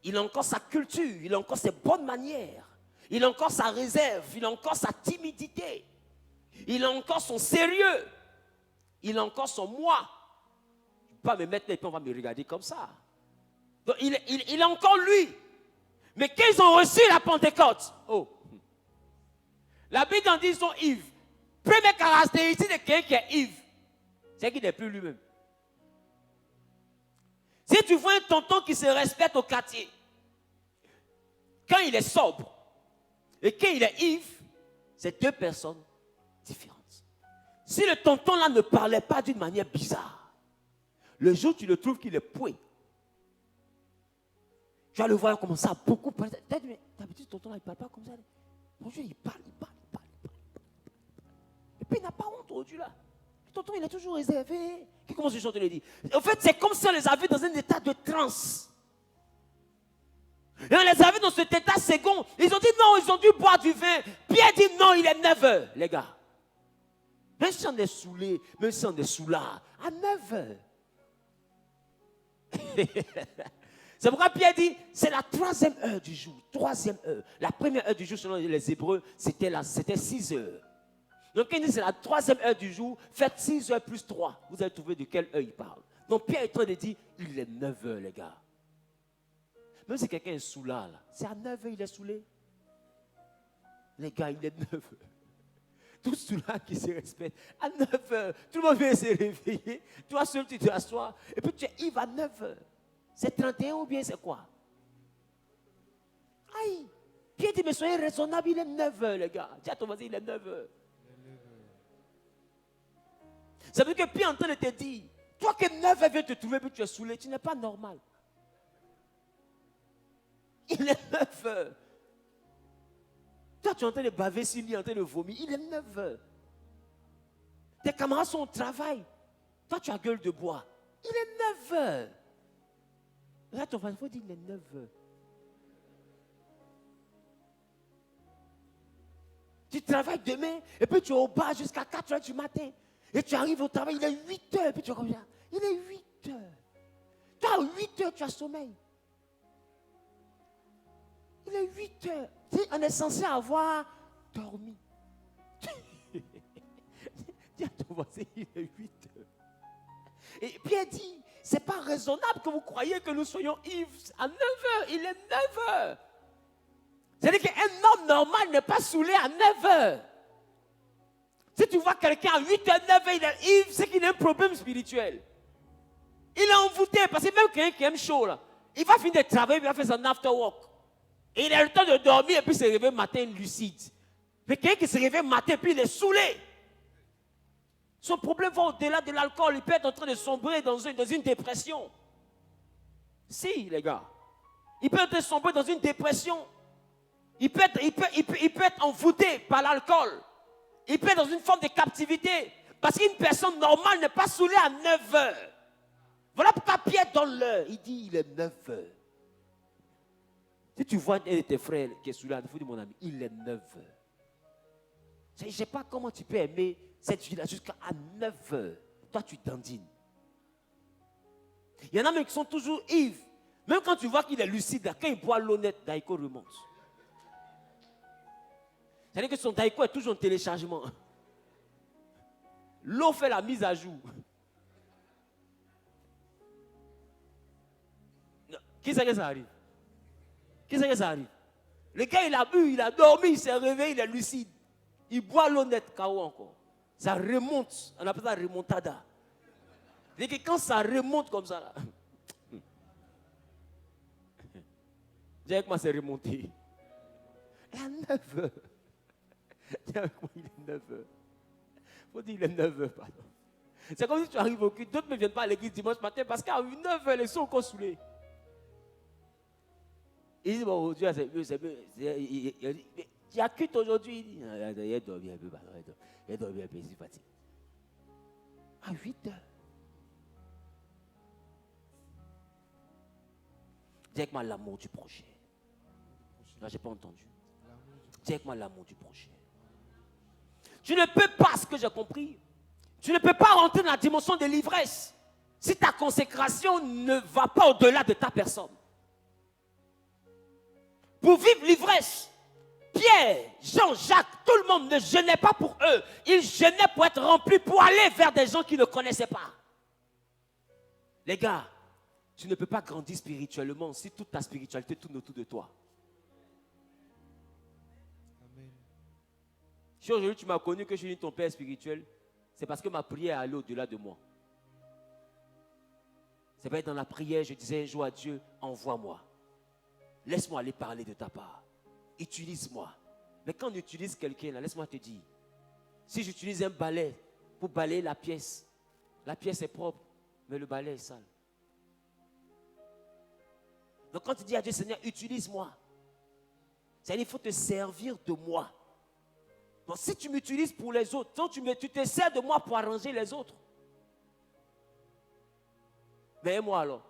Il a encore sa culture. Il a encore ses bonnes manières. Il a encore sa réserve. Il a encore sa timidité. Il a encore son sérieux. Il a encore son moi. Je ne peux pas me mettre là et puis on va me regarder comme ça. Donc il a encore lui. Mais quand ils ont reçu la Pentecôte, oh, la Bible en dit qu'ils sont ivres. Première caractéristique de quelqu'un qui est ivre, c'est qu'il n'est plus lui-même. Si tu vois un tonton qui se respecte au quartier, quand il est sobre et quand il est ivre, c'est 2 personnes différentes. Si le tonton là ne parlait pas d'une manière bizarre, le jour où tu le trouves qu'il est poué, Tu vas le voir commencer à beaucoup parler. Mais d'habitude, tonton, là, il ne parle pas comme ça. Bonjour, il parle. Et puis, il n'a pas honte aujourd'hui, là. Tonton, il est toujours réservé. Qui commence à chanter, il dit. En fait, c'est comme si on les avait dans un état de transe. Et on les avait dans cet état second. Ils ont dit non, ils ont dû boire du vin. Pierre dit non, il est 9 heures, les gars. Même si on est saoulé, même si on est soulard, à 9 heures. C'est pourquoi Pierre dit, c'est la 3e heure du jour. 3e heure. La première heure du jour, selon les Hébreux, c'était 6 heures. Donc, il dit, c'est la 3e heure du jour. Faites 6 heures plus 3. Vous allez trouver de quelle heure il parle. Donc, Pierre est en train de dire, il est 9 heures, les gars. Même si quelqu'un est soulard, là, c'est à 9 heures il est saoulé. Les gars, il est 9 heures. Tout soulard qui se respecte. À 9 heures, tout le monde vient se réveiller. Toi seul, tu t'assois. Et puis tu es Yves à 9 heures. C'est 31 ou bien c'est quoi? Aïe! Pierre dit, mais soyez raisonnable, il est 9 heures, les gars. Dis à ton voisin, il est 9 heures. Ça veut dire que Pierre est en train de te dire, toi que 9 heures vient te trouver, puis tu es saoulé, tu n'es pas normal. Il est 9 heures. Toi, tu es en train de baver sur lui, en train de vomir. Il est 9 heures. Tes camarades sont au travail. Toi, tu as gueule de bois. Il est 9 heures. Là, ton frère, il faut dire il est 9 heures. Tu travailles demain, et puis tu es au bar jusqu'à 4 heures du matin. Et tu arrives au travail, il est 8 heures. Et puis tu reviens. Il est 8 heures. Toi, à 8 heures, tu as sommeil. Il est 8 heures. On est censé avoir dormi. Dis à ton voisin, il est 8 heures. Et Pierre dit, c'est pas raisonnable que vous croyez que nous soyons ivres à 9 heures. Il est 9 heures. C'est-à-dire qu'un homme normal n'est pas saoulé à 9 heures. Si tu vois quelqu'un à 8 heures, 9 heures, il est ivre, c'est qu'il a un problème spirituel. Il est envoûté, parce que même quelqu'un qui aime chaud, là, il va finir de travailler, il va faire son after work. Et il a le temps de dormir et puis se réveiller matin lucide. Mais quelqu'un qui se réveille matin et puis il est saoulé. Son problème va au-delà de l'alcool. Il peut être en train de sombrer dans une dépression. Si, les gars. Il peut être sombrer dans une dépression. Il peut être envoûté par l'alcool. Il peut être dans une forme de captivité. Parce qu'une personne normale n'est pas saoulée à 9 heures. Voilà pourquoi Pierre donne l'heure. Il dit il est 9 heures. Si tu vois un de tes frères qui est saoulé, il faut dire mon ami, il est 9 heures. Je ne sais pas comment tu peux aimer cette vie-là jusqu'à 9 heures. Toi, tu dandines. Il y en a même qui sont toujours ivres. Même quand tu vois qu'il est lucide, quand il boit l'eau nette, Daiko remonte. C'est-à-dire que son Daiko est toujours en téléchargement. L'eau fait la mise à jour. Qui c'est que ça arrive? Qui c'est que ça arrive? Le gars, il a bu, il a dormi, il s'est réveillé, il est lucide. Il boit l'eau nette, KO encore. Ça remonte, on appelle ça remontada. C'est-à-dire que quand ça remonte comme ça, là, dis avec moi, c'est remonté. Il est 9 heures. Dis avec moi, il est 9 heures. Il faut dire il est 9 heures, pardon. C'est comme si tu arrives au culte, d'autres ne viennent pas à l'église dimanche matin parce qu'à 9 heures, ils sont encore saoulés. Il dit, bon, aujourd'hui, c'est mieux. Tu as culte aujourd'hui. Il a dormi un peu, il a dormi un peu, il est fatigué. À 8 heures. Dis avec moi l'amour du prochain. Là, je n'ai pas entendu. Dis avec moi l'amour du prochain. Tu ne peux pas, ce que j'ai compris, tu ne peux pas rentrer dans la dimension de l'ivresse si ta consécration ne va pas au-delà de ta personne. Pour vivre l'ivresse, Pierre, Jean, Jacques, tout le monde ne jeûnait pas pour eux. Ils jeûnaient pour être remplis, pour aller vers des gens qui ne connaissaient pas. Les gars, tu ne peux pas grandir spirituellement si toute ta spiritualité tourne autour de toi. Amen. Si aujourd'hui tu m'as connu que je suis ton père spirituel, c'est parce que ma prière est allée au-delà de moi. C'est pas dans la prière, je disais un jour à Dieu, envoie-moi. Laisse-moi aller parler de ta part. Utilise-moi. Mais quand on utilise quelqu'un, là, laisse-moi te dire, si j'utilise un balai pour balayer la pièce est propre, mais le balai est sale. Donc quand tu dis à Dieu, Seigneur, utilise-moi, c'est-à-dire il faut te servir de moi. Donc si tu m'utilises pour les autres, donc tu te sers de moi pour arranger les autres. Mais moi alors.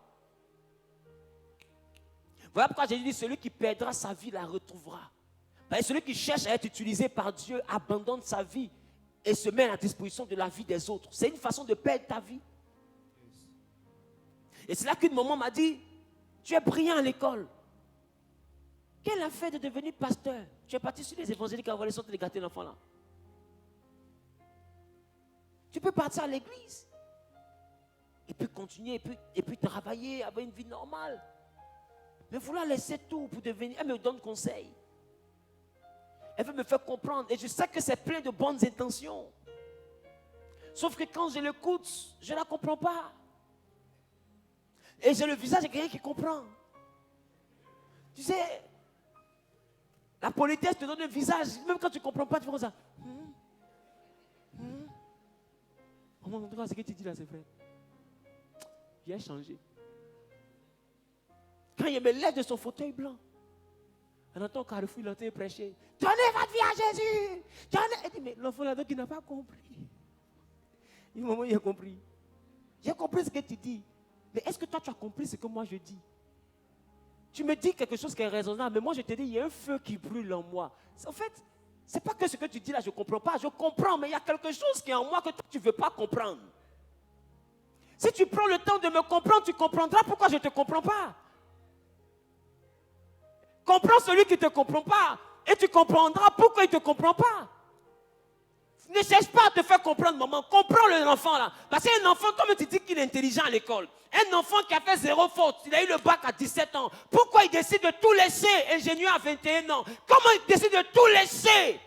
Voilà pourquoi j'ai dit, celui qui perdra sa vie la retrouvera. Et celui qui cherche à être utilisé par Dieu abandonne sa vie et se met à la disposition de la vie des autres. C'est une façon de perdre ta vie. Et c'est là qu'une maman m'a dit, tu es brillant à l'école. Quel a fait de devenir pasteur? Tu es parti sur les évangéliques à avoir les sortes de gâter l'enfant là. Tu peux partir à l'église. Et puis continuer, et puis travailler, avoir une vie normale. Mais vouloir laisser tout pour devenir... Elle me donne conseil. Elle veut me faire comprendre. Et je sais que c'est plein de bonnes intentions. Sauf que quand je l'écoute, je ne la comprends pas. Et j'ai le visage de quelqu'un qui comprend. Tu sais, la politesse te donne un visage. Même quand tu ne comprends pas, tu fais comme ça. En tout cas, ce que tu dis là, c'est vrai. Il a changé. Quand il me lève de son fauteuil blanc, on entend Carrefour, il entend prêcher. Donnez votre vie à Jésus. Il dit, mais l'enfant là, donc il n'a pas compris. Il dit, maman, il a compris. J'ai compris ce que tu dis. Mais est-ce que toi, tu as compris ce que moi je dis? Tu me dis quelque chose qui est raisonnable, mais moi je te dis, il y a un feu qui brûle en moi. En fait, ce n'est pas que ce que tu dis là, je ne comprends pas. Je comprends, mais il y a quelque chose qui est en moi que toi, tu ne veux pas comprendre. Si tu prends le temps de me comprendre, tu comprendras pourquoi je ne te comprends pas. Comprends celui qui ne te comprend pas et tu comprendras pourquoi il ne te comprend pas. Ne cherche pas à te faire comprendre, maman. Comprends l'enfant là. Parce qu'un enfant, comme tu dis qu'il est intelligent à l'école, un enfant qui a fait 0 faute, il a eu le bac à 17 ans, pourquoi il décide de tout laisser, ingénieur à 21 ans? Comment il décide de tout laisser?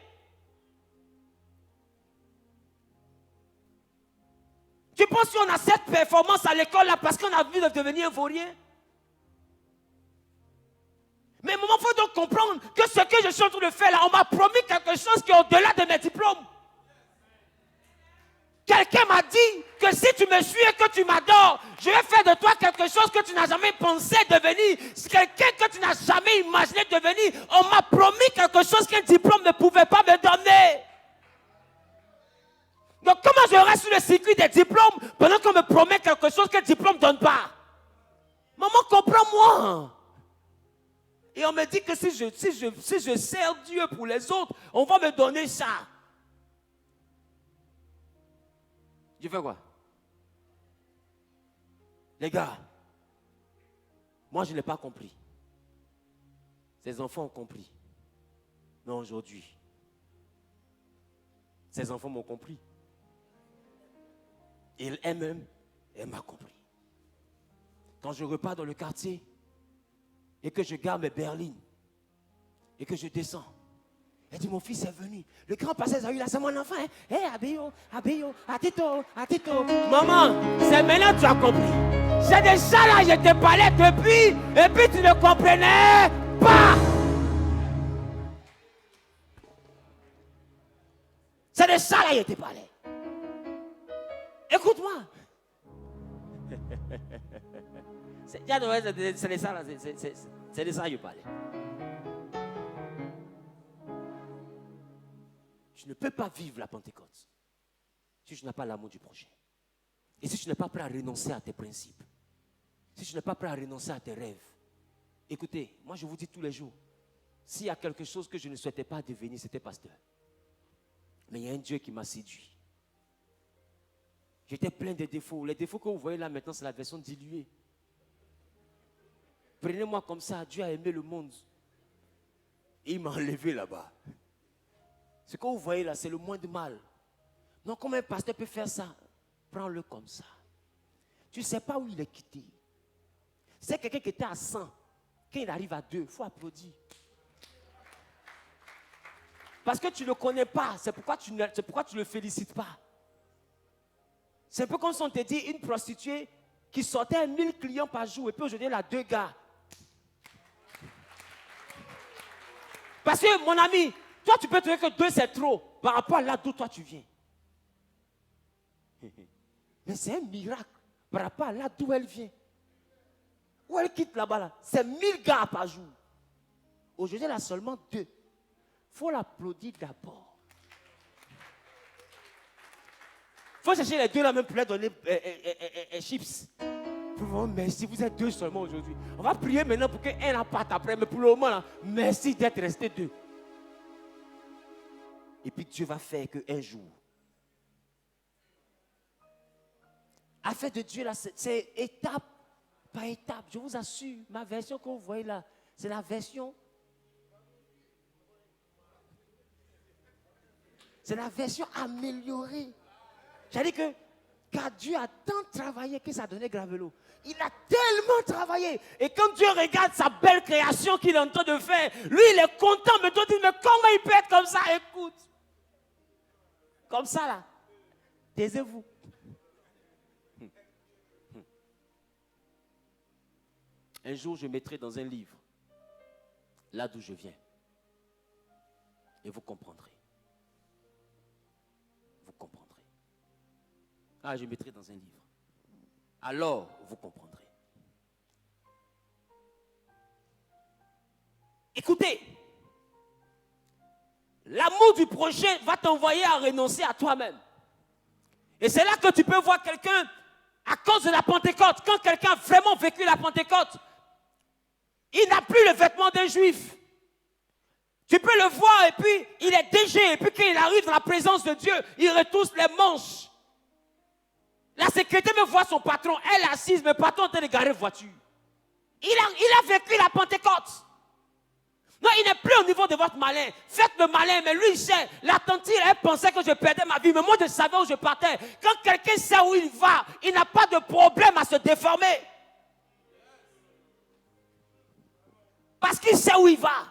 Tu penses qu'on a cette performance à l'école là parce qu'on a envie de devenir un vaurien? Mais maman, il faut donc comprendre que ce que je suis en train de faire là, on m'a promis quelque chose qui est au-delà de mes diplômes. Quelqu'un m'a dit que si tu me suis et que tu m'adores, je vais faire de toi quelque chose que tu n'as jamais pensé devenir. Quelqu'un que tu n'as jamais imaginé devenir. On m'a promis quelque chose qu'un diplôme ne pouvait pas me donner. Donc comment je reste sur le circuit des diplômes pendant qu'on me promet quelque chose qu'un diplôme ne donne pas? Maman, comprends-moi. Et on me dit que si je sers Dieu pour les autres, on va me donner ça. Je fais quoi? Les gars, moi je n'ai pas compris. Ces enfants ont compris. Mais aujourd'hui, ces enfants m'ont compris. Et elle-même, elle m'a compris. Quand je repars dans le quartier et que je garde mes berlines et que je descends, elle dit, mon fils est venu. Le grand pasteur a eu là, c'est mon enfant. Hé, Abéo, Atito. Maman, c'est maintenant que tu as compris. C'est déjà là, je te parlais depuis, et puis tu ne comprenais pas. C'est de ça là, je te parlais. Écoute-moi. C'est de ça là, c'est de ça que je parlais. Tu ne peux pas vivre la Pentecôte si tu n'as pas l'amour du prochain. Et si tu n'es pas prêt à renoncer à tes principes. Si tu n'es pas prêt à renoncer à tes rêves. Écoutez, moi je vous dis tous les jours, s'il y a quelque chose que je ne souhaitais pas devenir, c'était pasteur. Mais il y a un Dieu qui m'a séduit. J'étais plein de défauts. Les défauts que vous voyez là maintenant, c'est la version diluée. Prenez-moi comme ça, Dieu a aimé le monde. Et il m'a enlevé là-bas. Ce que vous voyez là, c'est le moins de mal. Non, comment un pasteur peut faire ça? Prends-le comme ça. Tu ne sais pas où il est quitté. C'est quelqu'un qui était à 100. Quand il arrive à 2, il faut applaudir. Parce que tu ne le connais pas. C'est pourquoi tu ne le félicites pas. C'est un peu comme si on te dit une prostituée qui sortait 1000 clients par jour et puis aujourd'hui elle a 2 gars. Parce que mon ami, toi, tu peux trouver que 2 c'est trop par rapport à là d'où toi tu viens. Mais c'est un miracle par rapport à là d'où elle vient. Où elle quitte là-bas, là, c'est 1000 gars par jour. Aujourd'hui, elle a seulement 2. Il faut l'applaudir d'abord. Il faut chercher les 2 là même pour leur donner chips. Merci, vous êtes 2 seulement aujourd'hui. On va prier maintenant pour qu'elle en parte après. Mais pour le moment, là, merci d'être resté 2. Et puis Dieu va faire qu'un jour, affaire de Dieu, là, c'est étape par étape. Je vous assure, ma version que vous voyez là, c'est la version. C'est la version améliorée. J'ai dit que, car Dieu a tant travaillé que ça a donné Gravelo. Il a tellement travaillé. Et quand Dieu regarde sa belle création qu'il est en train de faire, lui, il est content. Mais toi, tu dis, mais comment il peut être comme ça? Écoute. Comme ça, là. Taisez-vous. Un jour, je mettrai dans un livre, là d'où je viens. Et vous comprendrez. Vous comprendrez. Ah, je mettrai dans un livre. Alors, vous comprendrez. Écoutez, l'amour du prochain va t'envoyer à renoncer à toi-même. Et c'est là que tu peux voir quelqu'un, à cause de la Pentecôte, quand quelqu'un a vraiment vécu la Pentecôte, il n'a plus le vêtement d'un juif. Tu peux le voir et puis il est déché. Et puis quand il arrive dans la présence de Dieu, il retrousse les manches. La secrétaire me voit son patron, elle est assise, mais le patron est en train de garer voiture. Il a vécu la Pentecôte. Non, il n'est plus au niveau de votre malin. Faites le malin, mais lui, il sait. La tante, elle pensait que je perdais ma vie, mais moi, je savais où je partais. Quand quelqu'un sait où il va, il n'a pas de problème à se déformer. Parce qu'il sait où il va.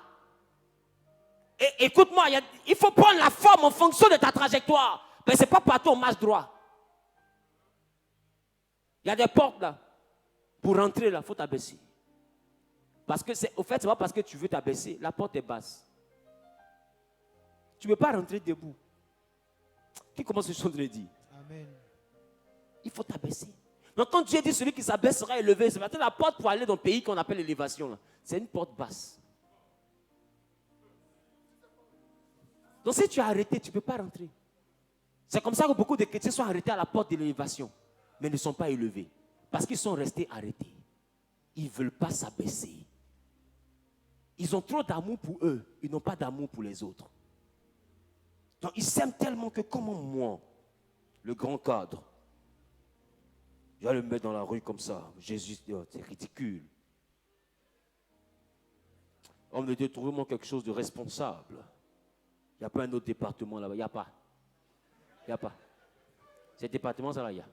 Et écoute-moi, il faut prendre la forme en fonction de ta trajectoire. Mais ce n'est pas partout on marche droit. Il y a des portes là. Pour rentrer là, il faut t'abaisser. Parce que au fait, ce n'est pas parce que tu veux t'abaisser. La porte est basse. Tu ne peux pas rentrer debout. Qui commence ce chose de le dire? Amen. Il faut t'abaisser. Donc quand Dieu dit celui qui s'abaisse sera élevé, c'est maintenant la porte pour aller dans le pays qu'on appelle l'élévation. C'est une porte basse. Donc si tu es arrêté, tu ne peux pas rentrer. C'est comme ça que beaucoup de chrétiens sont arrêtés à la porte de l'élévation, mais ne sont pas élevés. Parce qu'ils sont restés arrêtés. Ils ne veulent pas s'abaisser. Ils ont trop d'amour pour eux. Ils n'ont pas d'amour pour les autres. Donc ils s'aiment tellement que comment moi, le grand cadre, je vais le mettre dans la rue comme ça. Jésus, c'est ridicule. Homme de Dieu, trouvez-moi quelque chose de responsable. Il n'y a pas un autre département là-bas. Il n'y a pas. Il n'y a pas. Ce département, ça là, il y a.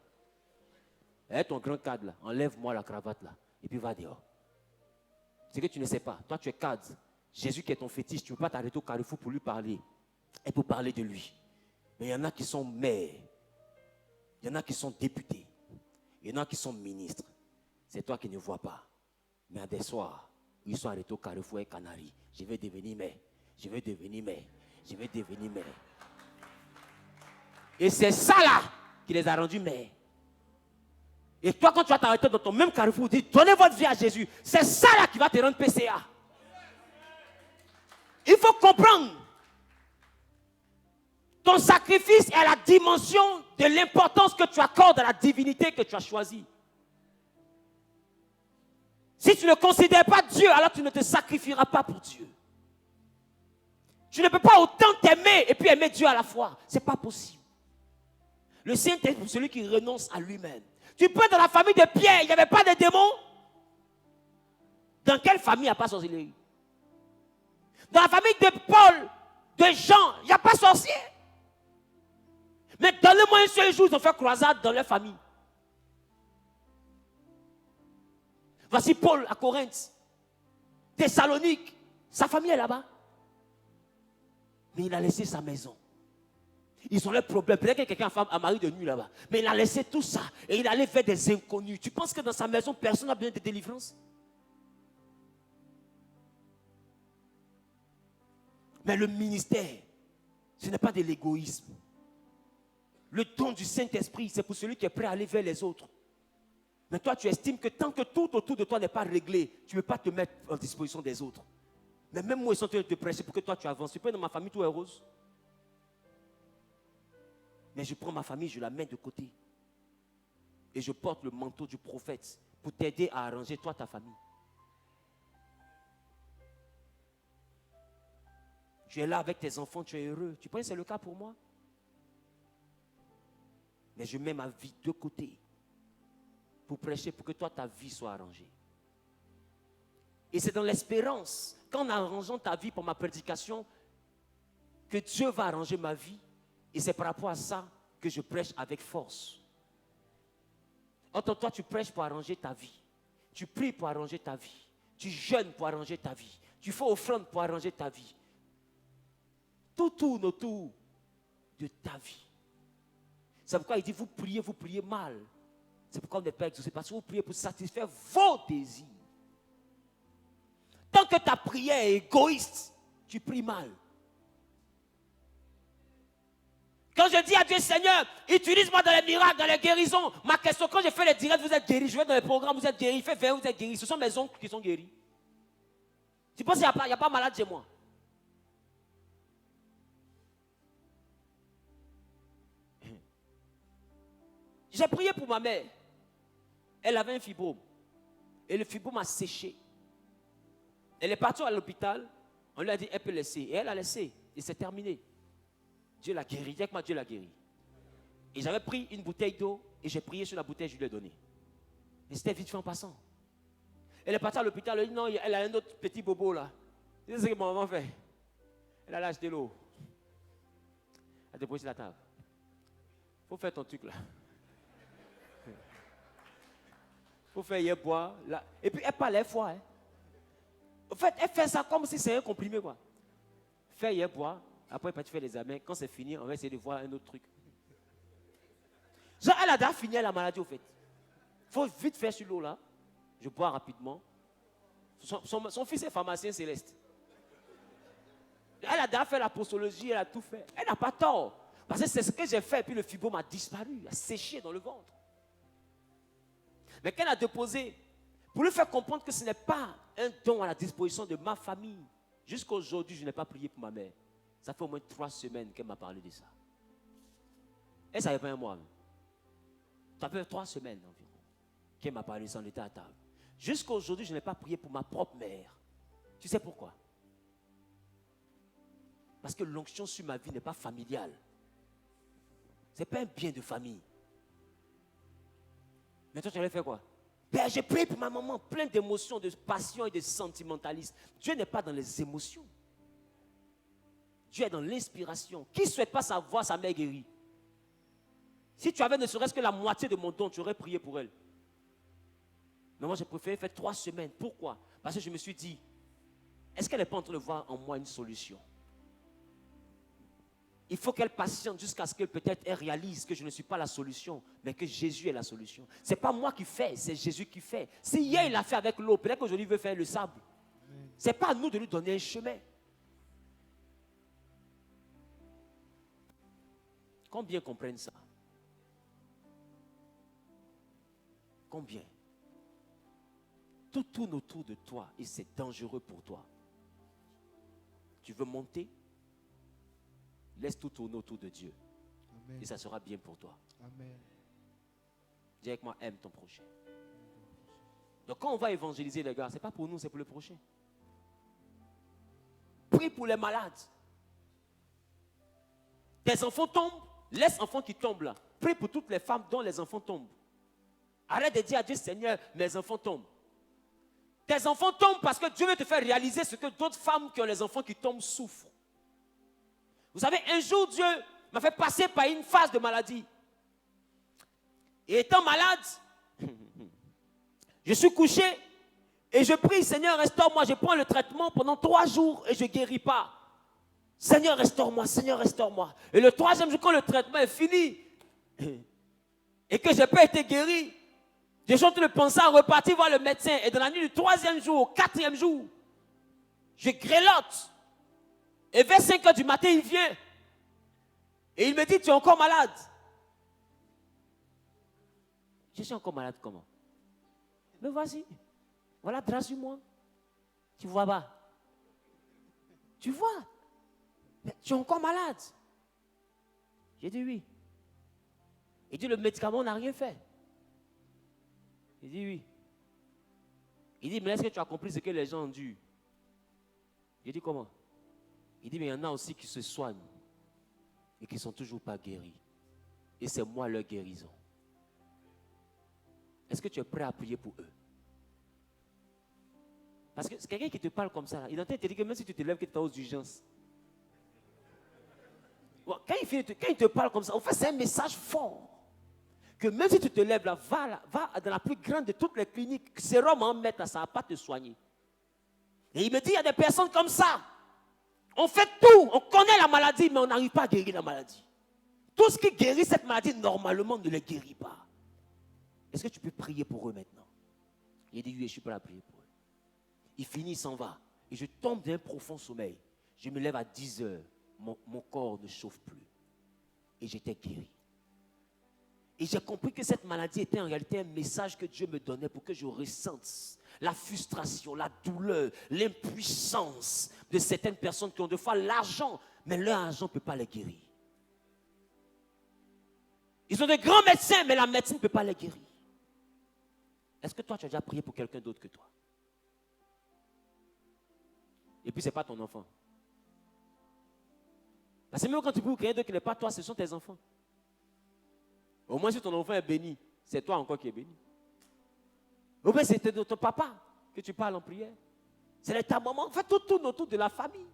Eh, ton grand cadre là, enlève-moi la cravate là. Et puis va dehors. C'est que tu ne sais pas. Toi, tu es cadre. Jésus qui est ton fétiche, tu ne peux pas t'arrêter au carrefour pour lui parler. Et pour parler de lui. Mais il y en a qui sont maires. Il y en a qui sont députés. Il y en a qui sont ministres. C'est toi qui ne vois pas. Mais à des soirs, où ils sont arrêtés au carrefour et Canary. Je vais devenir maire. Je vais devenir maire. Je vais devenir maire. Et c'est ça là qui les a rendus maires. Et toi, quand tu vas t'arrêter dans ton même carrefour, dis, donnez votre vie à Jésus. C'est ça là qui va te rendre PCA. Il faut comprendre. Ton sacrifice est à la dimension de l'importance que tu accordes à la divinité que tu as choisie. Si tu ne considères pas Dieu, alors tu ne te sacrifieras pas pour Dieu. Tu ne peux pas autant t'aimer et puis aimer Dieu à la fois. Ce n'est pas possible. Le Saint-Esprit, pour celui qui renonce à lui-même. Tu peux dans la famille de Pierre, il n'y avait pas de démons. Dans quelle famille il n'y a pas sorcellerie? Dans la famille de Paul, de Jean, il n'y a pas sorcier. Mais donnez-moi un seul jour, ils ont fait croisade dans leur famille. Voici Paul à Corinthe, Thessalonique, sa famille est là-bas. Mais il a laissé sa maison. Ils ont leurs problèmes. Peut-être que quelqu'un a marié de nuit là-bas. Mais il a laissé tout ça. Et il allait vers des inconnus. Tu penses que dans sa maison, personne n'a besoin de délivrance? Mais le ministère, ce n'est pas de l'égoïsme. Le don du Saint-Esprit, c'est pour celui qui est prêt à aller vers les autres. Mais toi, tu estimes que tant que tout autour de toi n'est pas réglé, tu ne peux pas te mettre en disposition des autres. Mais même moi, ils sont en train de te prêcher pour que toi, tu avances. Tu peux dans ma famille, tout est rose. Mais je prends ma famille, je la mets de côté. Et je porte le manteau du prophète pour t'aider à arranger toi, ta famille. Tu es là avec tes enfants, tu es heureux. Tu penses que c'est le cas pour moi? Mais je mets ma vie de côté pour prêcher, pour que toi, ta vie soit arrangée. Et c'est dans l'espérance, qu'en arrangeant ta vie pour ma prédication, que Dieu va arranger ma vie. Et c'est par rapport à ça que je prêche avec force. Entends, toi, tu prêches pour arranger ta vie. Tu pries pour arranger ta vie. Tu jeûnes pour arranger ta vie. Tu fais offrande pour arranger ta vie. Tout tourne autour de ta vie. C'est pourquoi il dit, vous priez mal. C'est pourquoi on n'est pas exaucé. Parce que vous priez pour satisfaire vos désirs. Tant que ta prière est égoïste, tu pries mal. Quand je dis à Dieu, Seigneur, utilise-moi dans les miracles, dans les guérisons. Ma question, quand je fais les directs, vous êtes guéris. Je vais dans les programmes, vous êtes guéris. Je fais vers vous êtes guéris. Ce sont mes oncles qui sont guéris. Tu penses qu'il n'y a pas malade chez moi? J'ai prié pour ma mère. Elle avait un fibrome. Et le fibrome a séché. Elle est partie à l'hôpital. On lui a dit, elle peut laisser. Et elle a laissé. Et c'est terminé. Dieu l'a guéri. Dis avec moi, Dieu l'a guéri. Et j'avais pris une bouteille d'eau et j'ai prié sur la bouteille, je lui ai donné. Et c'était vite fait en passant. Elle est partie à l'hôpital. Elle a dit, non, elle a un autre petit bobo là. C'est ce que ma maman fait. Elle a acheté l'eau. Elle a déposé sur la table. Il faut faire ton truc là. Il faut faire hier boire. Là. Et puis elle parle fois. Hein. En fait, elle fait ça comme si c'est un comprimé quoi. Faire hier boire. Après, tu fais l'examen. Quand c'est fini, on va essayer de voir un autre truc. Genre, elle a déjà fini la maladie, au fait. Il faut vite faire sur l'eau, là. Je bois rapidement. Son fils est pharmacien céleste. Elle a déjà fait la postologie, elle a tout fait. Elle n'a pas tort. Parce que c'est ce que j'ai fait, et puis le fibrome a disparu, a séché dans le ventre. Mais qu'elle a déposé, pour lui faire comprendre que ce n'est pas un don à la disposition de ma famille. Jusqu'à aujourd'hui, je n'ai pas prié pour ma mère. Ça fait au moins 3 semaines qu'elle m'a parlé de ça. Elle ne savait pas un mois. Ça fait 3 semaines environ qu'elle m'a parlé de ça, on était à table. Jusqu'à aujourd'hui, je n'ai pas prié pour ma propre mère. Tu sais pourquoi? Parce que l'onction sur ma vie n'est pas familiale. Ce n'est pas un bien de famille. Mais toi, tu allais faire quoi? Ben, j'ai prié pour ma maman, plein d'émotions, de passion et de sentimentalisme. Dieu n'est pas dans les émotions. Dieu est dans l'inspiration. Qui ne souhaite pas savoir sa mère guérie? Si tu avais ne serait-ce que la moitié de mon don, tu aurais prié pour elle. Mais moi, j'ai préféré faire 3 semaines. Pourquoi? Parce que je me suis dit, est-ce qu'elle n'est pas en train de voir en moi une solution? Il faut qu'elle patiente jusqu'à ce qu'elle peut-être réalise que je ne suis pas la solution, mais que Jésus est la solution. Ce n'est pas moi qui fais, c'est Jésus qui fait. Si hier il l'a fait avec l'eau, peut-être qu'aujourd'hui il veut faire le sable. Ce n'est pas à nous de lui donner un chemin. Combien comprennent ça? Combien? Tout tourne autour de toi et c'est dangereux pour toi. Tu veux monter? Laisse tout tourner autour de Dieu. Amen. Et ça sera bien pour toi. Amen. Dis avec moi, aime ton prochain. Donc quand on va évangéliser les gars, ce n'est pas pour nous, c'est pour le prochain. Prie pour les malades. Tes enfants tombent, laisse enfants qui tombent là. Prie pour toutes les femmes dont les enfants tombent. Arrête de dire à Dieu, Seigneur, mes enfants tombent. Tes enfants tombent parce que Dieu veut te faire réaliser ce que d'autres femmes qui ont les enfants qui tombent souffrent. Vous savez, un jour, Dieu m'a fait passer par une phase de maladie. Et étant malade, je suis couché et je prie, Seigneur, restaure-moi. Je prends le traitement pendant 3 jours et je ne guéris pas. Seigneur, restaure-moi, Seigneur, restaure-moi. Et le 3e jour, quand le traitement est fini et que je n'ai pas été guéri, je suis en train de penser à repartir voir le médecin. Et dans la nuit du 3e jour au 4e jour, je grelotte. Et vers 5 heures du matin, il vient. Et il me dit, tu es encore malade. Je suis encore malade comment? Me voici. Voilà, grâce sur moi. Tu vois pas? Tu vois? Mais tu es encore malade. J'ai dit oui. Il dit le médicament n'a rien fait. Il dit oui. Il dit mais est-ce que tu as compris ce que les gens ont dû? J'ai dit comment? Il dit mais il y en a aussi qui se soignent et qui ne sont toujours pas guéris. Et c'est moi leur guérison. Est-ce que tu es prêt à prier pour eux? Parce que c'est quelqu'un qui te parle comme ça. Là. Il est en train de te dire que même si tu te lèves, que tu es aux urgences. Bon, quand il te parle comme ça, en fait, c'est un message fort. Que même si tu te lèves, là, va dans la plus grande de toutes les cliniques, sérum en mettre, là, ça ne va pas te soigner. Et il me dit, il y a des personnes comme ça. On fait tout, on connaît la maladie, mais on n'arrive pas à guérir la maladie. Tout ce qui guérit cette maladie, normalement, ne les guérit pas. Est-ce que tu peux prier pour eux maintenant? Il dit, oui, je suis prêt à prier pour eux. Il finit, il s'en va. Et je tombe d'un profond sommeil. Je me lève à 10 heures. Mon corps ne chauffe plus. Et j'étais guéri. Et j'ai compris que cette maladie était en réalité un message que Dieu me donnait pour que je ressente la frustration, la douleur, l'impuissance de certaines personnes qui ont des fois l'argent, mais leur argent ne peut pas les guérir. Ils ont de grands médecins, mais la médecine ne peut pas les guérir. Est-ce que toi, tu as déjà prié pour quelqu'un d'autre que toi? Et puis, ce n'est pas ton enfant. Parce que même quand tu pries pour quelqu'un d'autre qui n'est pas toi, ce sont tes enfants. Au moins, si ton enfant est béni, c'est toi encore qui es béni. Au moins, c'est ton papa que tu parles en prière. C'est ta maman. En fait, tout tourne autour de la famille.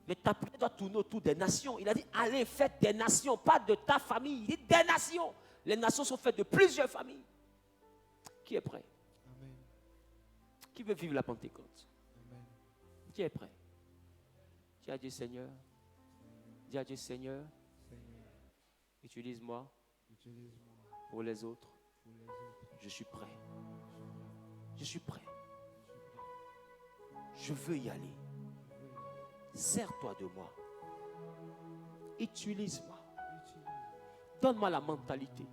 Mais ta prière doit tourner autour des nations. Il a dit, allez, faites des nations, pas de ta famille. Il dit des nations. Les nations sont faites de plusieurs familles. Qui est prêt? Amen. Qui veut vivre la Pentecôte? Amen. Qui est prêt? Dis à Dieu, Seigneur. Dis à Dieu, Seigneur. Utilise-moi pour les autres. Je suis prêt. Je suis prêt. Je veux y aller. Sers-toi de moi. Utilise-moi. Donne-moi la mentalité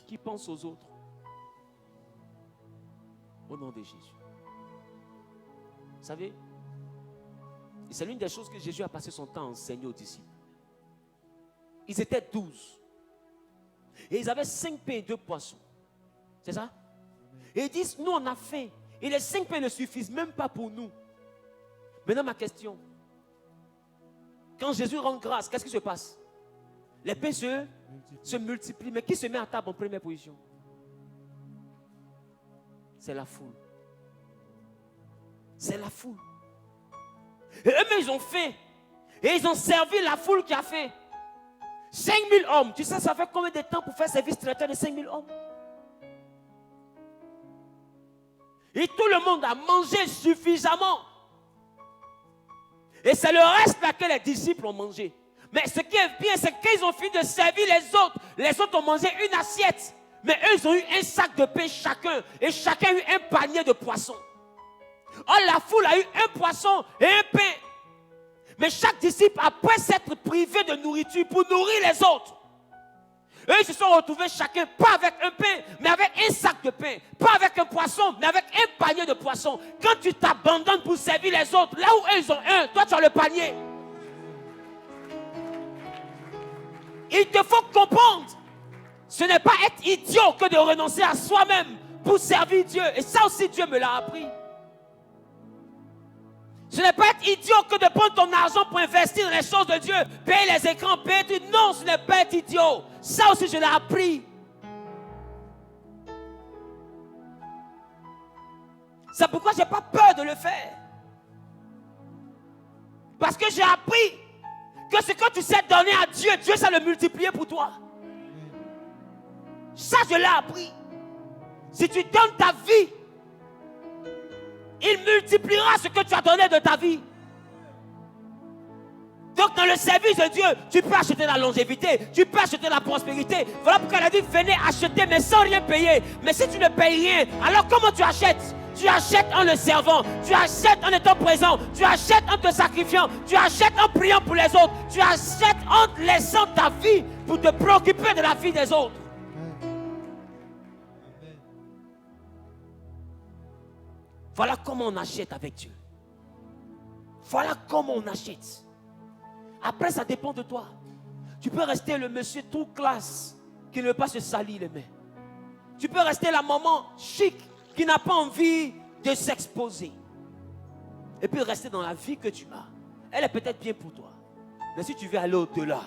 qui pense aux autres. Au nom de Jésus. Vous savez, c'est l'une des choses que Jésus a passé son temps à enseigner aux disciples. Ils étaient 12. Et ils avaient 5 pains et 2 poissons. C'est ça? Et ils disent, nous on a faim. Et les 5 pains ne suffisent même pas pour nous. Maintenant ma question. Quand Jésus rend grâce, qu'est-ce qui se passe? Les pains se multiplient. Mais qui se met à table en première position? C'est la foule. C'est la foule. Et eux-mêmes ils ont faim. Et ils ont servi la foule qui a faim. 5000 hommes. Tu sais, ça fait combien de temps pour faire service traiteur de 5000 hommes? Et tout le monde a mangé suffisamment. Et c'est le reste là que les disciples ont mangé. Mais ce qui est bien, c'est qu'ils ont fini de servir les autres ont mangé une assiette. Mais eux, ils ont eu un sac de pain chacun. Et chacun a eu un panier de poissons. Or, la foule a eu un poisson et un pain. Mais chaque disciple, après s'être privé de nourriture pour nourrir les autres, eux, ils se sont retrouvés chacun, pas avec un pain, mais avec un sac de pain. Pas avec un poisson, mais avec un panier de poissons. Quand tu t'abandonnes pour servir les autres, là où eux, ils ont un, toi, tu as le panier. Il te faut comprendre, ce n'est pas être idiot que de renoncer à soi-même pour servir Dieu. Et ça aussi, Dieu me l'a appris. Ce n'est pas être idiot que de prendre ton argent pour investir dans les choses de Dieu, payer les écrans, payer tout. Non, ce n'est pas être idiot. Ça aussi, je l'ai appris. C'est pourquoi je n'ai pas peur de le faire. Parce que j'ai appris que ce que tu sais donner à Dieu, Dieu sait le multiplier pour toi. Ça, je l'ai appris. Si tu donnes ta vie, il multipliera ce que tu as donné de ta vie. Donc dans le service de Dieu, tu peux acheter la longévité, tu peux acheter la prospérité. Voilà pourquoi elle a dit, venez acheter mais sans rien payer. Mais si tu ne payes rien, alors comment tu achètes? Tu achètes en le servant, tu achètes en étant présent, tu achètes en te sacrifiant, tu achètes en priant pour les autres, tu achètes en laissant ta vie pour te préoccuper de la vie des autres. Voilà comment on achète avec Dieu. Voilà comment on achète. Après, ça dépend de toi. Tu peux rester le monsieur tout classe qui ne veut pas se salir les mains. Tu peux rester la maman chic qui n'a pas envie de s'exposer. Et puis rester dans la vie que tu as. Elle est peut-être bien pour toi. Mais si tu veux aller au-delà,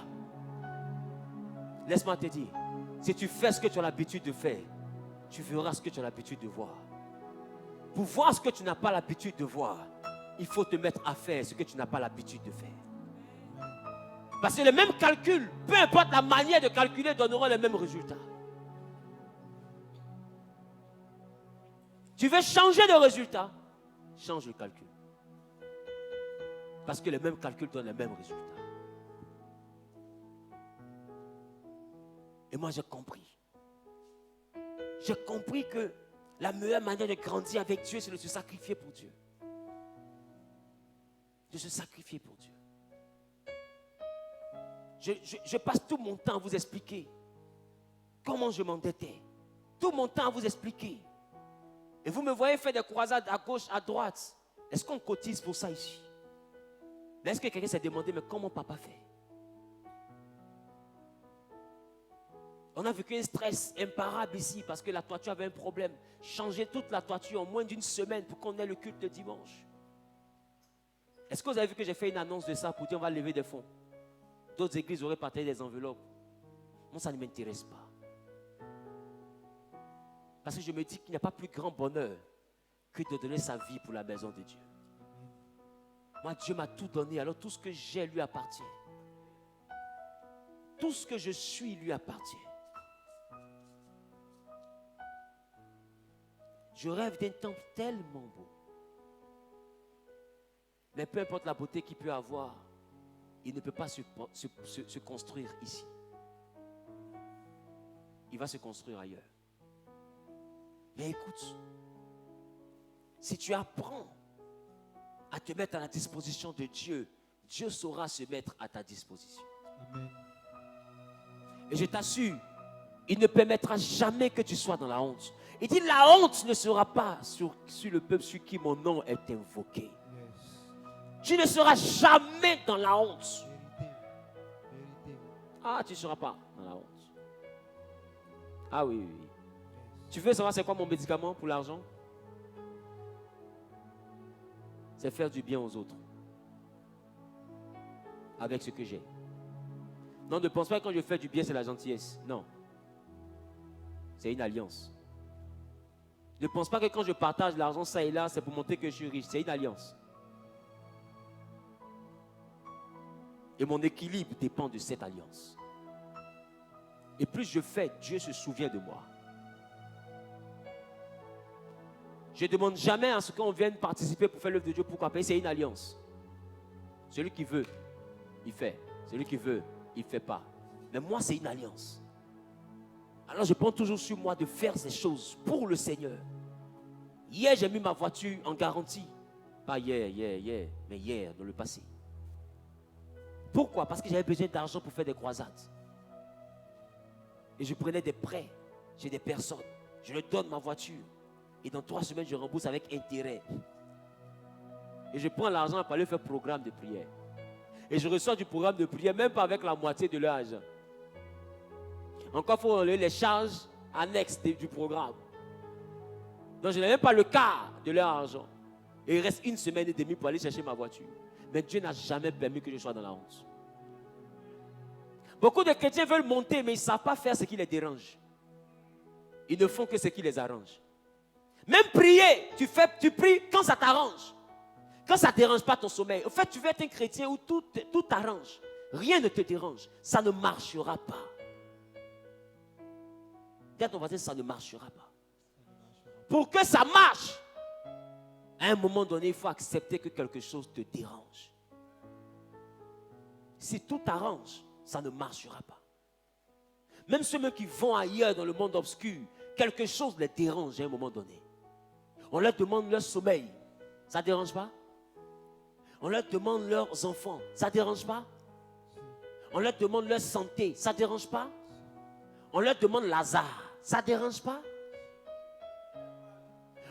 laisse-moi te dire, si tu fais ce que tu as l'habitude de faire, tu verras ce que tu as l'habitude de voir. Pour voir ce que tu n'as pas l'habitude de voir, il faut te mettre à faire ce que tu n'as pas l'habitude de faire. Parce que les mêmes calculs, peu importe la manière de calculer, donneront les mêmes résultats. Tu veux changer de résultat, change le calcul. Parce que les mêmes calculs donnent les mêmes résultats. Et moi j'ai compris. J'ai compris que la meilleure manière de grandir avec Dieu, c'est de se sacrifier pour Dieu. De se sacrifier pour Dieu. Je passe tout mon temps à vous expliquer comment je m'endettais. Tout mon temps à vous expliquer. Et vous me voyez faire des croisades à gauche, à droite. Est-ce qu'on cotise pour ça ici? Mais est-ce que quelqu'un s'est demandé, mais comment papa fait? On a vécu un stress imparable ici parce que la toiture avait un problème. Changer toute la toiture en moins d'une semaine pour qu'on ait le culte de dimanche. Est-ce que vous avez vu que j'ai fait une annonce de ça pour dire on va lever des fonds? D'autres églises auraient partagé des enveloppes. Moi, ça ne m'intéresse pas. Parce que je me dis qu'il n'y a pas plus grand bonheur que de donner sa vie pour la maison de Dieu. Moi, Dieu m'a tout donné, alors tout ce que j'ai lui appartient. Tout ce que je suis lui appartient. Je rêve d'un temple tellement beau. Mais peu importe la beauté qu'il peut avoir, il ne peut pas se construire ici. Il va se construire ailleurs. Mais écoute, si tu apprends à te mettre à la disposition de Dieu, Dieu saura se mettre à ta disposition. Amen. Et je t'assure, il ne permettra jamais que tu sois dans la honte. Il dit la honte ne sera pas sur le peuple sur qui mon nom est invoqué. Yes. Tu ne seras jamais dans la honte. Vérité. Vérité. Ah, tu ne seras pas dans la honte. Ah oui, oui, oui. Yes. Tu veux savoir c'est quoi mon médicament pour l'argent? C'est faire du bien aux autres. Avec ce que j'ai. Non, ne pense pas que quand je fais du bien, c'est la gentillesse. Non. C'est une alliance. Ne pense pas que quand je partage l'argent ça et là, c'est pour montrer que je suis riche. C'est une alliance. Et mon équilibre dépend de cette alliance. Et plus je fais, Dieu se souvient de moi. Je ne demande jamais à ce qu'on vienne participer pour faire l'œuvre de Dieu. Pourquoi? Parce que c'est une alliance. Celui qui veut, il fait. Celui qui veut, il ne fait pas. Mais moi, c'est une alliance. Alors, je prends toujours sur moi de faire ces choses pour le Seigneur. Hier, j'ai mis ma voiture en garantie. Pas hier, mais hier, dans le passé. Pourquoi? Parce que j'avais besoin d'argent pour faire des croisades. Et je prenais des prêts chez des personnes. Je leur donne ma voiture. Et dans 3 semaines, je rembourse avec intérêt. Et je prends l'argent pour aller faire programme de prière. Et je reçois du programme de prière, même pas avec la moitié de leur argent. Encore, il faut enlever les charges annexes du programme. Donc, je n'ai même pas le quart de leur argent. Et il reste 1 semaine et demie pour aller chercher ma voiture. Mais Dieu n'a jamais permis que je sois dans la honte. Beaucoup de chrétiens veulent monter, mais ils ne savent pas faire ce qui les dérange. Ils ne font que ce qui les arrange. Même prier, tu pries quand ça t'arrange. Quand ça ne dérange pas ton sommeil. En fait, tu veux être un chrétien où tout t'arrange. Rien ne te dérange. Ça ne marchera pas. Dis à ton voisin, ça ne marchera pas. Pour que ça marche, à un moment donné, il faut accepter que quelque chose te dérange. Si tout t'arrange, ça ne marchera pas. Même ceux qui vont ailleurs dans le monde obscur, quelque chose les dérange à un moment donné. On leur demande leur sommeil. Ça ne dérange pas? On leur demande leurs enfants. Ça ne dérange pas? On leur demande leur santé. Ça ne dérange pas? On leur demande Lazare. Ça ne dérange pas?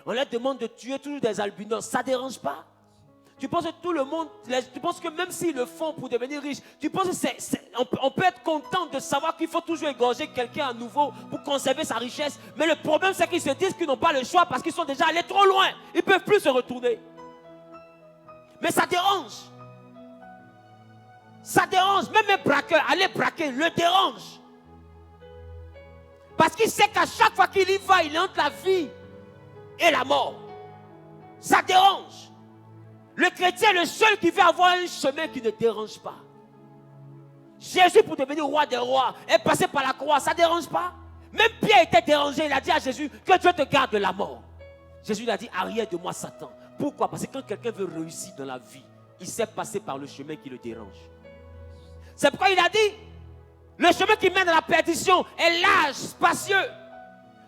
On leur demande de tuer toujours des albinos. Ça ne dérange pas? Tu penses que tout le monde, tu penses que même s'ils le font pour devenir riches, tu penses que on peut être content de savoir qu'il faut toujours égorger quelqu'un à nouveau pour conserver sa richesse. Mais le problème, c'est qu'ils se disent qu'ils n'ont pas le choix parce qu'ils sont déjà allés trop loin. Ils ne peuvent plus se retourner. Mais ça dérange. Ça dérange. Même un braqueur, aller braquer, le dérange. Parce qu'il sait qu'à chaque fois qu'il y va, il est entre la vie et la mort. Ça dérange. Le chrétien est le seul qui veut avoir un chemin qui ne dérange pas. Jésus, pour devenir roi des rois, est passé par la croix. Ça ne dérange pas. Même Pierre était dérangé. Il a dit à Jésus que Dieu te garde de la mort. Jésus lui a dit, arrière de moi, Satan. Pourquoi? Parce que quand quelqu'un veut réussir dans la vie, il sait passer par le chemin qui le dérange. C'est pourquoi il a dit, le chemin qui mène à la perdition est large, spacieux.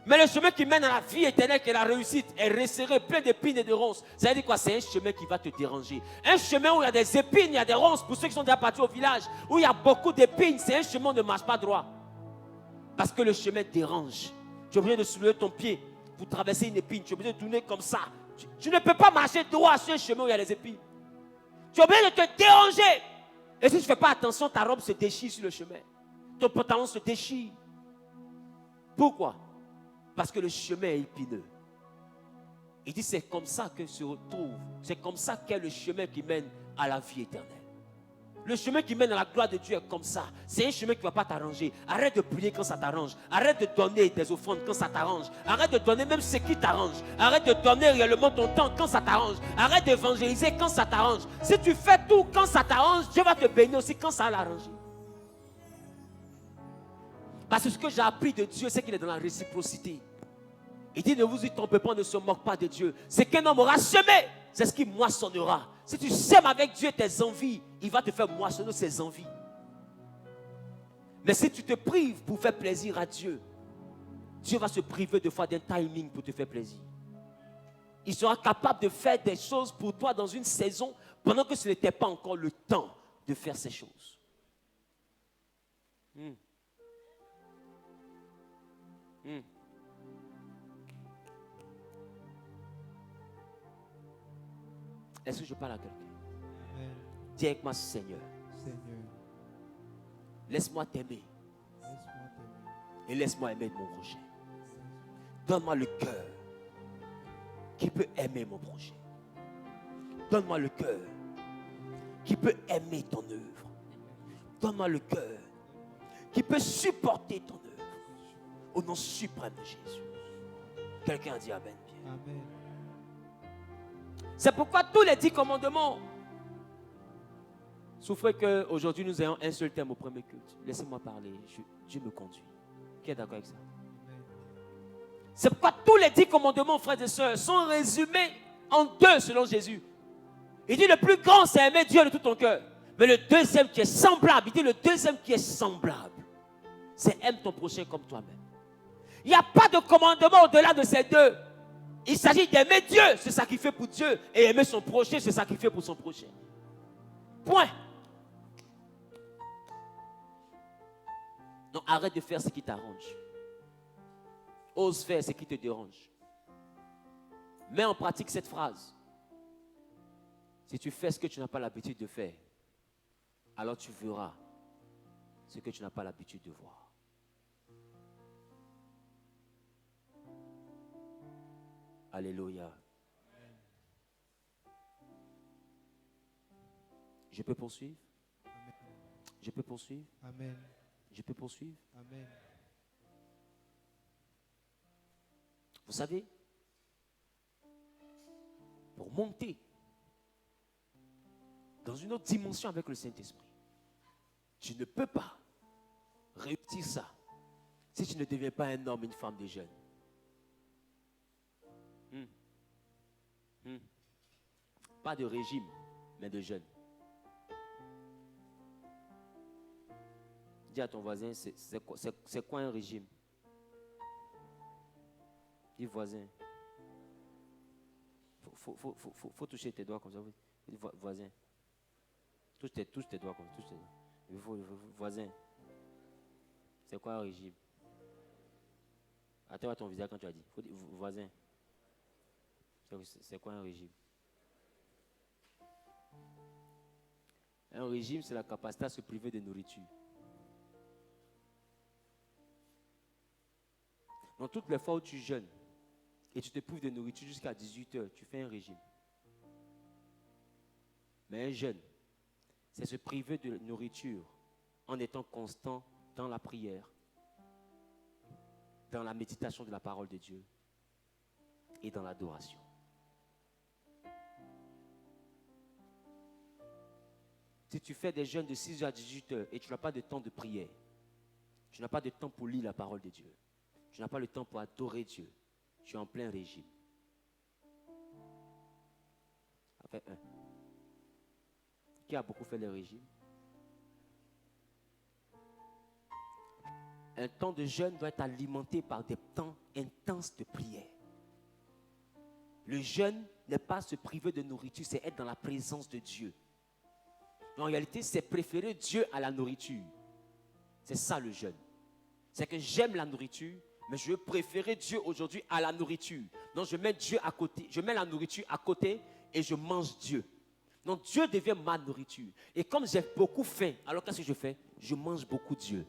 Mais le chemin qui mène à la vie éternelle, qui est la réussite, est resserré, plein d'épines et de ronces. Ça veut dire quoi? C'est un chemin qui va te déranger. Un chemin où il y a des épines, il y a des ronces. Pour ceux qui sont déjà partis au village, où il y a beaucoup d'épines, c'est un chemin où on ne marche pas droit. Parce que le chemin dérange. Tu es obligé de soulever ton pied pour traverser une épine. Tu es obligé de tourner comme ça. Tu ne peux pas marcher droit sur un chemin où il y a des épines. Tu es obligé de te déranger. Et si tu ne fais pas attention, ta robe se déchire sur le chemin. Ton pantalon se déchire. Pourquoi? Parce que le chemin est épineux. Il dit c'est comme ça que se retrouve. C'est comme ça qu'est le chemin qui mène à la vie éternelle. Le chemin qui mène à la gloire de Dieu est comme ça. C'est un chemin qui ne va pas t'arranger. Arrête de prier quand ça t'arrange. Arrête de donner des offrandes quand ça t'arrange. Arrête de donner même ce qui t'arrange. Arrête de donner réellement ton temps quand ça t'arrange. Arrête d'évangéliser quand ça t'arrange. Si tu fais tout quand ça t'arrange, Dieu va te bénir aussi quand ça l'arrange. Parce que ce que j'ai appris de Dieu, c'est qu'il est dans la réciprocité. Il dit, ne vous y trompez pas, ne se moque pas de Dieu. C'est qu'un homme aura semé, c'est ce qu'il moissonnera. Si tu sèmes avec Dieu tes envies, il va te faire moissonner ses envies. Mais si tu te prives pour faire plaisir à Dieu, Dieu va se priver de fois d'un timing pour te faire plaisir. Il sera capable de faire des choses pour toi dans une saison pendant que ce n'était pas encore le temps de faire ces choses. Est-ce que je parle à quelqu'un? Dis avec moi, Seigneur. Laisse-moi t'aimer. Et laisse-moi aimer mon prochain. Donne-moi le cœur qui peut aimer mon prochain. Donne-moi le cœur qui peut aimer ton œuvre. Donne-moi le cœur qui peut supporter ton œuvre. Au nom suprême de Jésus. Quelqu'un dit Amen. Amen. C'est pourquoi tous les 10 commandements souffraient qu'aujourd'hui nous ayons un seul thème au premier culte. Laissez-moi parler, Dieu me conduit. Qui est d'accord avec ça? C'est pourquoi tous les 10 commandements, frères et sœurs, sont résumés en 2 selon Jésus. Il dit le plus grand c'est aimer Dieu de tout ton cœur. Mais le deuxième qui est semblable, il dit le deuxième qui est semblable, c'est aime ton prochain comme toi-même. Il n'y a pas de commandement au-delà de ces 2. Il s'agit d'aimer Dieu, se sacrifier pour Dieu, et aimer son prochain, se sacrifier pour son prochain. Point. Donc arrête de faire ce qui t'arrange. Ose faire ce qui te dérange. Mets en pratique cette phrase. Si tu fais ce que tu n'as pas l'habitude de faire, alors tu verras ce que tu n'as pas l'habitude de voir. Alléluia. Je peux poursuivre? Amen. Je peux poursuivre? Amen. Je peux poursuivre? Amen. Vous savez, pour monter dans une autre dimension avec le Saint-Esprit, tu ne peux pas réussir ça si tu ne deviens pas un homme, une femme de jeûne. Pas de régime, mais de jeûne. Dis à ton voisin, c'est quoi un régime? Dis voisin. Faut toucher tes doigts comme ça. Dis voisin. Touche tes doigts comme ça. Voisin. C'est quoi un régime? Attends à ton visage quand tu as dit. Faut dire voisin. C'est quoi un régime? Un régime, c'est la capacité à se priver de nourriture. Donc, toutes les fois où tu jeûnes et tu te prives de nourriture jusqu'à 18 heures, tu fais un régime. Mais un jeûne, c'est se priver de nourriture en étant constant dans la prière, dans la méditation de la parole de Dieu et dans l'adoration. Si tu fais des jeûnes de 6h à 18h et tu n'as pas de temps de prière, tu n'as pas de temps pour lire la parole de Dieu, tu n'as pas le temps pour adorer Dieu, tu es en plein régime. Ça fait un. Qui a beaucoup fait le régime? Un temps de jeûne doit être alimenté par des temps intenses de prière. Le jeûne n'est pas se priver de nourriture, c'est être dans la présence de Dieu. En réalité, c'est préférer Dieu à la nourriture. C'est ça le jeûne. C'est que j'aime la nourriture, mais je veux préférer Dieu aujourd'hui à la nourriture. Donc je mets Dieu à côté, je mets la nourriture à côté et je mange Dieu. Donc Dieu devient ma nourriture. Et comme j'ai beaucoup faim, alors qu'est-ce que je fais? Je mange beaucoup Dieu.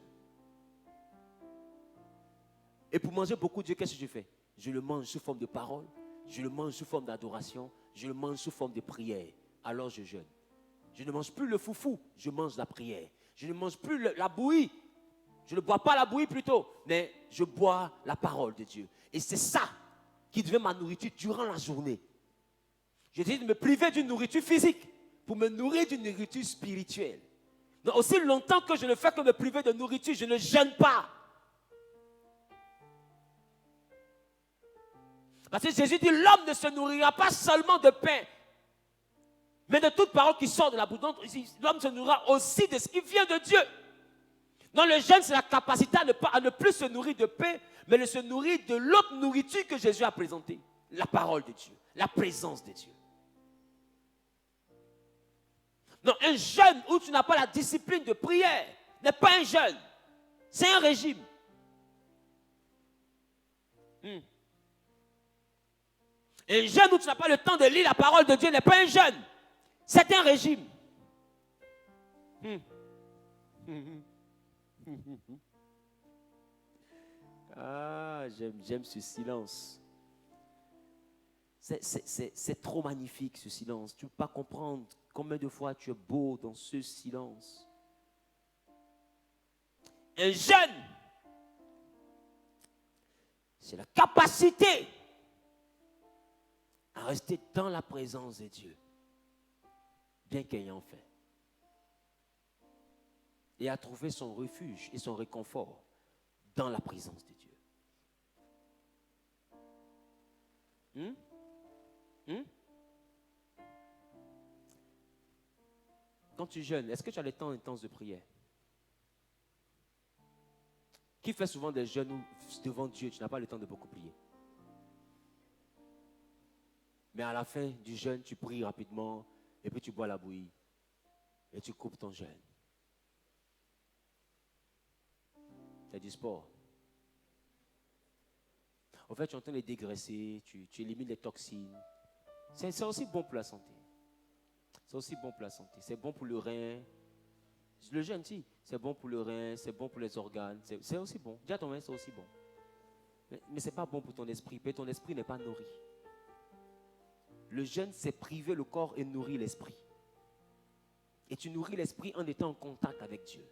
Et pour manger beaucoup Dieu, qu'est-ce que je fais? Je le mange sous forme de parole, je le mange sous forme d'adoration, je le mange sous forme de prière. Alors je jeûne. Je ne mange plus le foufou, je mange la prière. Je ne mange plus la bouillie. Je ne bois pas la bouillie plutôt, mais je bois la parole de Dieu. Et c'est ça qui devient ma nourriture durant la journée. Je dis de me priver d'une nourriture physique pour me nourrir d'une nourriture spirituelle. Donc aussi longtemps que je ne fais que me priver de nourriture, je ne jeûne pas. Parce que Jésus dit, l'homme ne se nourrira pas seulement de pain, mais de toute parole qui sort de la bouche. Donc l'homme se nourrira aussi de ce qui vient de Dieu. Donc le jeûne, c'est la capacité à ne plus se nourrir de pain, mais de se nourrir de l'autre nourriture que Jésus a présentée. La parole de Dieu, la présence de Dieu. Donc un jeûne où tu n'as pas la discipline de prière n'est pas un jeûne, c'est un régime. Un jeûne où tu n'as pas le temps de lire la parole de Dieu n'est pas un jeûne, c'est un régime. Ah, j'aime ce silence. C'est trop magnifique ce silence. Tu ne peux pas comprendre combien de fois tu es beau dans ce silence. Un jeûne, c'est la capacité à rester dans la présence de Dieu, bien qu'ayant fait, et à trouver son refuge et son réconfort dans la présence de Dieu. Quand tu jeûnes, est-ce que tu as le temps intense de prière? Qui fait souvent des jeûnes où devant Dieu, tu n'as pas le temps de beaucoup prier? Mais à la fin du jeûne, tu pries rapidement et puis tu bois la bouillie et tu coupes ton jeûne. C'est du sport. En fait, tu es en train de dégraisser, tu élimines les toxines. C'est aussi bon pour la santé. C'est aussi bon pour la santé. C'est bon pour le rein. Le jeûne, si, c'est bon pour le rein, c'est bon pour les organes. C'est aussi bon. Dis à ton rein, c'est aussi bon. Mais ce n'est pas bon pour ton esprit. Mais ton esprit n'est pas nourri. Le jeûne, c'est priver le corps et nourrir l'esprit. Et tu nourris l'esprit en étant en contact avec Dieu.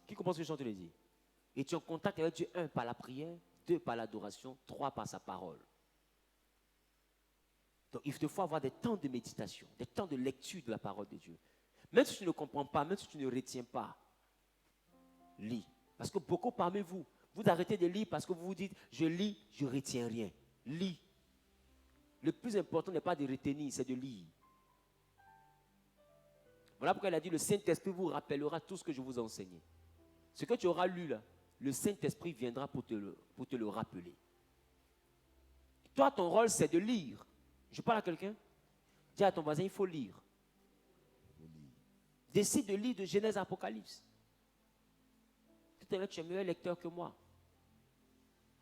Qui comprend ce que je suis en train de dire? Et tu es en contact avec Dieu, 1, par la prière, 2, par l'adoration, 3, par sa parole. Donc, il te faut avoir des temps de méditation, des temps de lecture de la parole de Dieu. Même si tu ne comprends pas, même si tu ne retiens pas, lis. Parce que beaucoup parmi vous, vous arrêtez de lire parce que vous vous dites, je lis, je ne retiens rien. Lis. Le plus important n'est pas de retenir, c'est de lire. Voilà pourquoi il a dit, le Saint-Esprit vous rappellera tout ce que je vous ai enseigné. Ce que tu auras lu là, le Saint-Esprit viendra pour te le rappeler. Toi, ton rôle, c'est de lire. Je parle à quelqu'un. Dis à ton voisin, il faut lire. Décide de lire de Genèse à Apocalypse. Tout à l'heure, tu es meilleur lecteur que moi.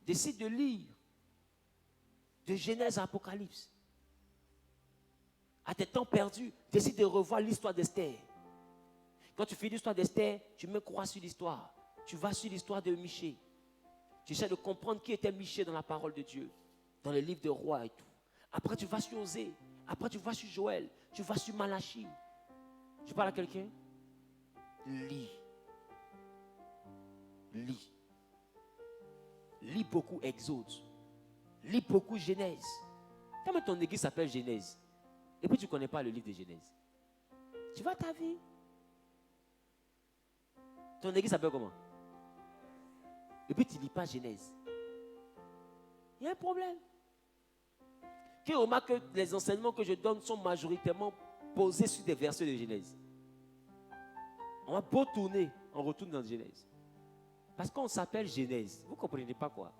Décide de lire. De Genèse à Apocalypse. À tes temps perdus, décide de revoir l'histoire d'Esther. Quand tu fais l'histoire d'Esther, tu me crois sur l'histoire. Tu vas sur l'histoire de Michée. Tu essaies de comprendre qui était Michée dans la parole de Dieu, dans les livres de rois et tout. Après, tu vas sur Osée. Après, tu vas sur Joël. Tu vas sur Malachie. Je parle à quelqu'un? Lis. Lis. Lis beaucoup Exode. Lis beaucoup Genèse. Quand ton église s'appelle Genèse, et puis tu ne connais pas le livre de Genèse, tu vas ta vie. Ton église s'appelle comment? Et puis tu ne lis pas Genèse. Il y a un problème. Qui remarque que les enseignements que je donne sont majoritairement posés sur des versets de Genèse. On va beau tourner, on retourne dans Genèse. Parce qu'on s'appelle Genèse. Vous ne comprenez pas quoi?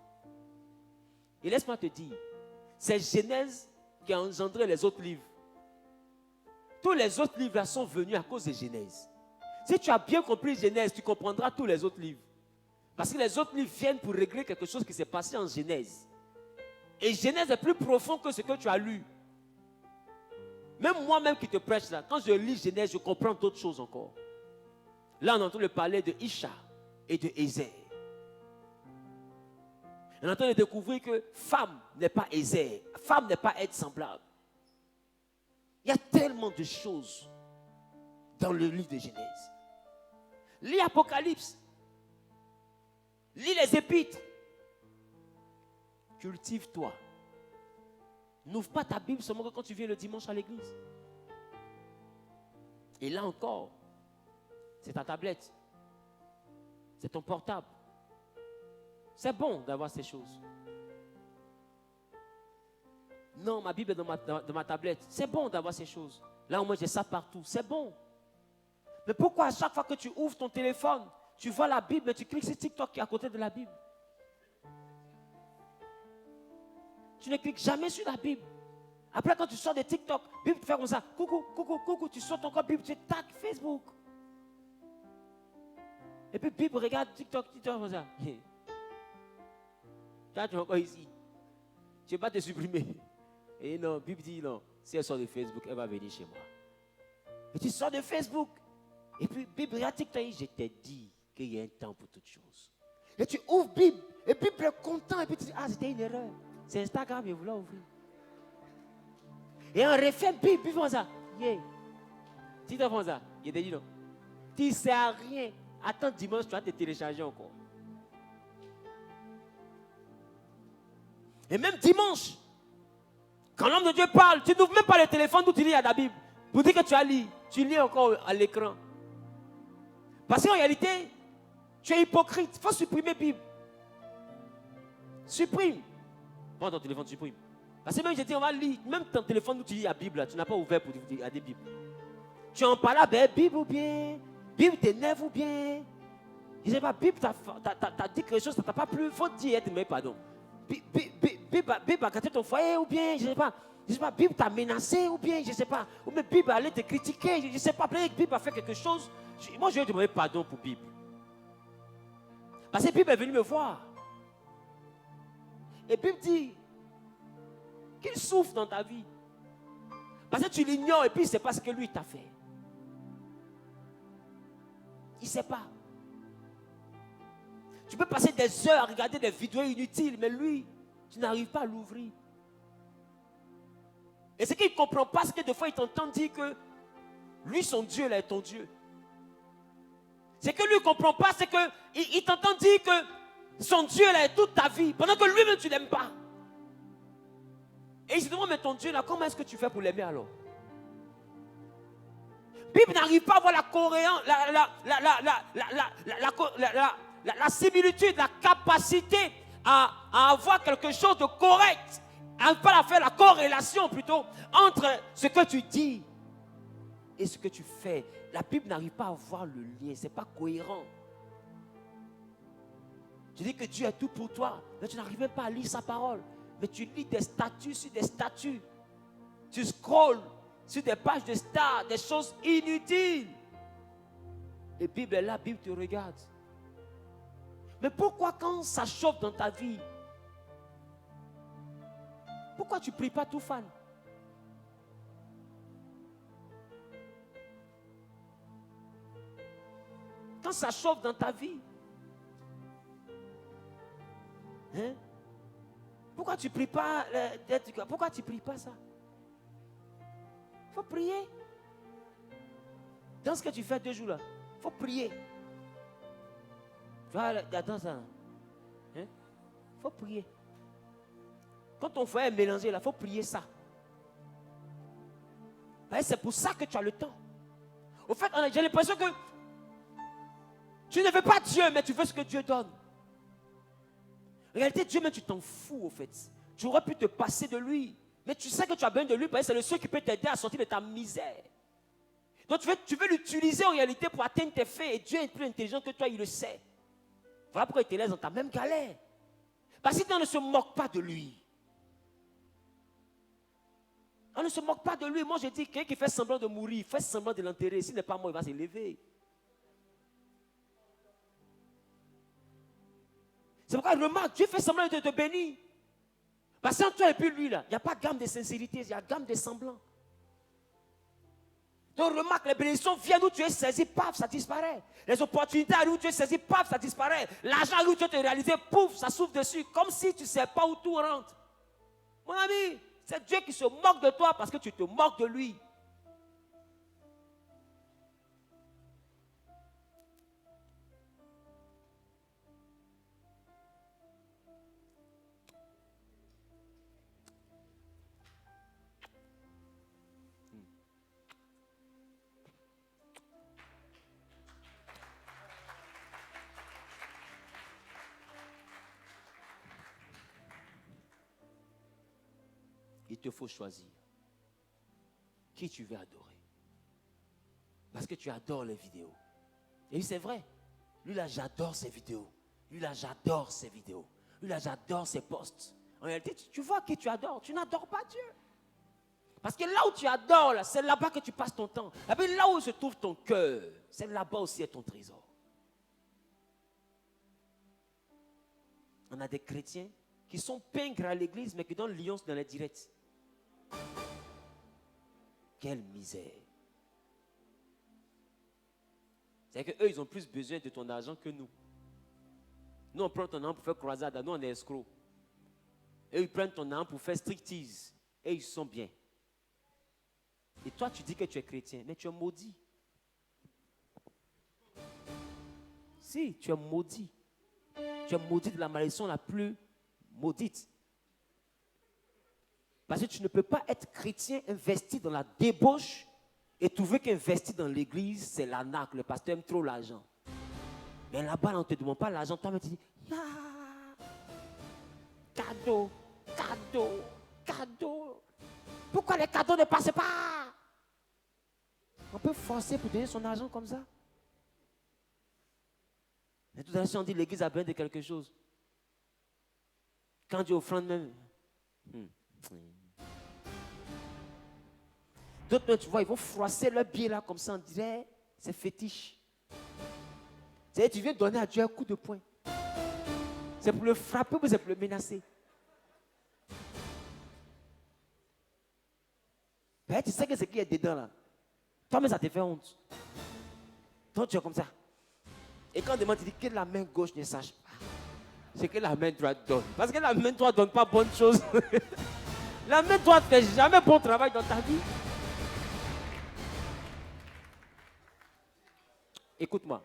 Et laisse-moi te dire, c'est Genèse qui a engendré les autres livres. Tous les autres livres là sont venus à cause de Genèse. Si tu as bien compris Genèse, tu comprendras tous les autres livres. Parce que les autres livres viennent pour régler quelque chose qui s'est passé en Genèse. Et Genèse est plus profond que ce que tu as lu. Même moi-même qui te prêche là, quand je lis Genèse, je comprends d'autres choses encore. Là, on entend le parler de Isha et de Ézère. On entend de découvrir que femme n'est pas Ézère, femme n'est pas être semblable. Il y a tellement de choses dans le livre de Genèse. Lis Apocalypse. Lis les épîtres. Cultive-toi. N'ouvre pas ta Bible seulement quand tu viens le dimanche à l'église. Et là encore, c'est ta tablette. C'est ton portable. C'est bon d'avoir ces choses. Non, ma Bible est dans ma tablette. C'est bon d'avoir ces choses. Là, au moins, j'ai ça partout. C'est bon. Mais pourquoi à chaque fois que tu ouvres ton téléphone, tu vois la Bible, mais tu cliques sur TikTok qui est à côté de la Bible? Tu ne cliques jamais sur la Bible. Après, quand tu sors de TikTok, Bible te fait comme ça. Coucou, coucou, coucou. Tu sors ton corps Bible, tu tac Facebook. Et puis Bible regarde TikTok, comme ça. Toi, tu es encore ici. Tu ne vas pas te supprimer. Et non, Bible dit non. Si elle sort de Facebook, elle va venir chez moi. Et tu sors de Facebook. Et puis Bible regarde TikTok. Je t'ai dit qu'il y a un temps pour toutes choses. Et tu ouvres Bible. Et Bible est content. Et puis tu dis, ah, c'était une erreur. C'est Instagram, il voulait ouvrir. Et on refait Bible. Bible font ça. Yeah. Si tu fais ça, il te dit non. Tu ne sais à rien. Attends dimanche, tu vas te télécharger encore. Et même dimanche, quand l'homme de Dieu parle, tu n'ouvres même pas le téléphone d'où tu lis à la Bible. Pour dire que tu as lu, tu lis encore à l'écran. Parce qu'en réalité, tu es hypocrite. Il faut supprimer la Bible. Supprime. Prends ton téléphone, supprime. Parce que même j'ai dit, on va lire, même ton téléphone où tu lis la Bible, là, tu n'as pas ouvert pour lire à des Bibles. Tu en parles à la Bible ou bien, Bible t'énerve ou bien, je ne sais pas, Bible t'a dit quelque chose, ça ne t'a pas plu, il faut dire, mais pardon. Bible a gâté ton foyer ou bien, je ne sais pas, Bible t'a menacé ou bien, je ne sais pas, ou bien Bible allait te critiquer, je ne sais pas, peut-être que Bible a fait quelque chose. Moi, je vais demander pardon pour Bible. Parce que Bible est venu me voir. Et Bible dit qu'il souffre dans ta vie. Parce que tu l'ignores et puis il ne sait pas ce que lui t'a fait. Il ne sait pas. Tu peux passer des heures à regarder des vidéos inutiles, mais lui, tu n'arrives pas à l'ouvrir. Et ce qu'il ne comprend pas, c'est que des fois, il t'entend dire que lui, son Dieu, là, est ton Dieu. Ce que lui ne comprend pas, c'est qu'il t'entend dire que son Dieu, là, est toute ta vie, pendant que lui-même, tu ne l'aimes pas. Et il se demande, mais ton Dieu, là, comment est-ce que tu fais pour l'aimer alors? Bible n'arrive pas à voir la similitude, la capacité à avoir quelque chose de correct, à ne pas faire la corrélation plutôt entre ce que tu dis et ce que tu fais. La Bible n'arrive pas à voir le lien, ce n'est pas cohérent. Tu dis que Dieu est tout pour toi, mais tu n'arrives même pas à lire sa parole. Mais tu lis des statuts sur des statuts. Tu scrolles sur des pages de stars, des choses inutiles. Et Bible est là, la Bible te regarde. Mais pourquoi quand ça chauffe dans ta vie, Pourquoi tu ne pries pas tout fan? Quand ça chauffe dans ta vie, hein? Pourquoi tu ne pries pas pourquoi tu pries pas ça? Il faut prier. Dans ce que tu fais 2 jours là, il faut prier. Tu vois, dans ça, il faut prier. Quand ton foyer est mélangé là, il faut prier ça. C'est pour ça que tu as le temps. Au fait, j'ai l'impression que tu ne veux pas Dieu, mais tu veux ce que Dieu donne. En réalité, Dieu, mais tu t'en fous, au fait. Tu aurais pu te passer de lui. Mais tu sais que tu as besoin de lui, parce que c'est le seul qui peut t'aider à sortir de ta misère. Donc tu veux l'utiliser en réalité pour atteindre tes fins. Et Dieu est plus intelligent que toi, il le sait. Voilà pourquoi il te laisse dans ta même galère. Parce qu'on ne se moque pas de lui. On ne se moque pas de lui. Moi, je dis, quelqu'un qui fait semblant de mourir, fait semblant de l'enterrer. S'il n'est pas mort, il va s'élever. C'est pourquoi, remarque, Dieu fait semblant de te bénir. Parce que toi et puis lui, là, il n'y a pas gamme de sincérité, il y a gamme de semblant. Donc remarque, les bénédictions viennent où tu es saisi, paf, ça disparaît. Les opportunités où tu es saisi, paf, ça disparaît. L'argent où tu es réalisé, pouf, ça s'ouvre dessus. Comme si tu ne sais pas où tout rentre. Mon ami, c'est Dieu qui se moque de toi parce que tu te moques de lui. Il te faut choisir qui tu veux adorer. Parce que tu adores les vidéos. Et c'est vrai. Lui là, j'adore ses vidéos. Lui là, j'adore ses vidéos. Lui là, j'adore ses posts. En réalité, tu vois qui tu adores. Tu n'adores pas Dieu. Parce que là où tu adores, là, c'est là-bas que tu passes ton temps. Et puis là où se trouve ton cœur, c'est là-bas aussi est ton trésor. On a des chrétiens qui sont pingres à l'église, mais qui donnent lions dans les directs. Quelle misère. C'est-à-dire qu'eux, ils ont plus besoin de ton argent que nous. Nous, on prend ton argent pour faire croisade. Nous, on est escrocs. Eux, ils prennent ton argent pour faire striptease. Et ils sont bien. Et toi, tu dis que tu es chrétien, mais tu es maudit. Si, tu es maudit. Tu es maudit de la malédiction la plus maudite. Parce que tu ne peux pas être chrétien investi dans la débauche et trouver qu'investir dans l'église, c'est l'arnaque. Le pasteur aime trop l'argent. Mais là-bas, on ne te demande pas l'argent. Toi, tu dis, cadeau, cadeau, cadeau. Pourquoi les cadeaux ne passent pas? On peut forcer pour donner son argent comme ça. Mais tout à l'heure, on dit l'église a besoin de quelque chose. Quand Dieu offrande même. D'autres, tu vois, ils vont froisser leur pied là comme ça, on dirait, c'est fétiche. C'est-à-dire, tu viens donner à Dieu un coup de poing. C'est pour le frapper ou c'est pour le menacer? Ben, tu sais que c'est qui est dedans là. Toi, mais ça te fait honte. Donc, tu es comme ça. Et quand on demande, tu dis que la main gauche ne sache pas. C'est que la main droite donne. Parce que la main droite ne donne pas bonne chose. La main droite ne fait jamais bon travail dans ta vie. Écoute-moi.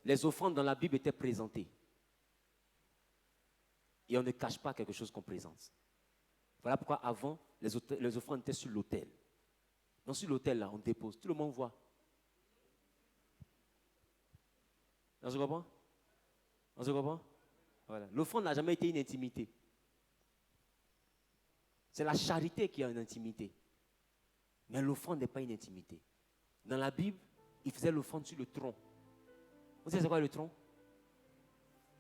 Les offrandes dans la Bible étaient présentées. Et on ne cache pas quelque chose qu'on présente. Voilà pourquoi avant, les offrandes étaient sur l'autel. Donc sur l'autel, là, on dépose. Tout le monde voit. On se comprend? On se comprend? Voilà. L'offrande n'a jamais été une intimité. C'est la charité qui a une intimité. Mais l'offrande n'est pas une intimité. Dans la Bible, il faisait l'offrande sur le tronc. Vous savez c'est quoi le tronc?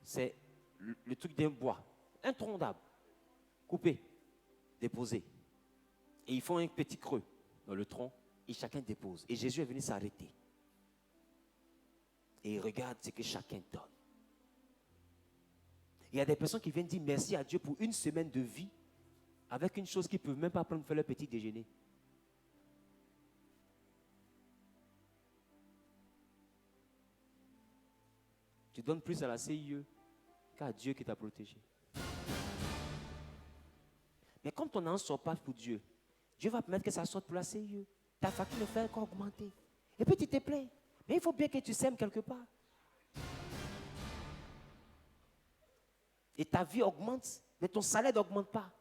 C'est le truc d'un bois. Un tronc d'arbre. Coupé. Déposé. Et ils font un petit creux dans le tronc et chacun dépose. Et Jésus est venu s'arrêter. Et il regarde ce que chacun donne. Il y a des personnes qui viennent dire merci à Dieu pour une semaine de vie. avec une chose qu'ils ne peuvent même pas prendre pour faire leur petit déjeuner. Tu donnes plus à la CIE qu'à Dieu qui t'a protégé. Mais comme ton argent ne sort pas pour Dieu, Dieu va permettre que ça sorte pour la CIE. Ta facture ne fait qu'augmenter. Et puis tu te plains. Mais il faut bien que tu sèmes quelque part. Et ta vie augmente, mais ton salaire n'augmente pas.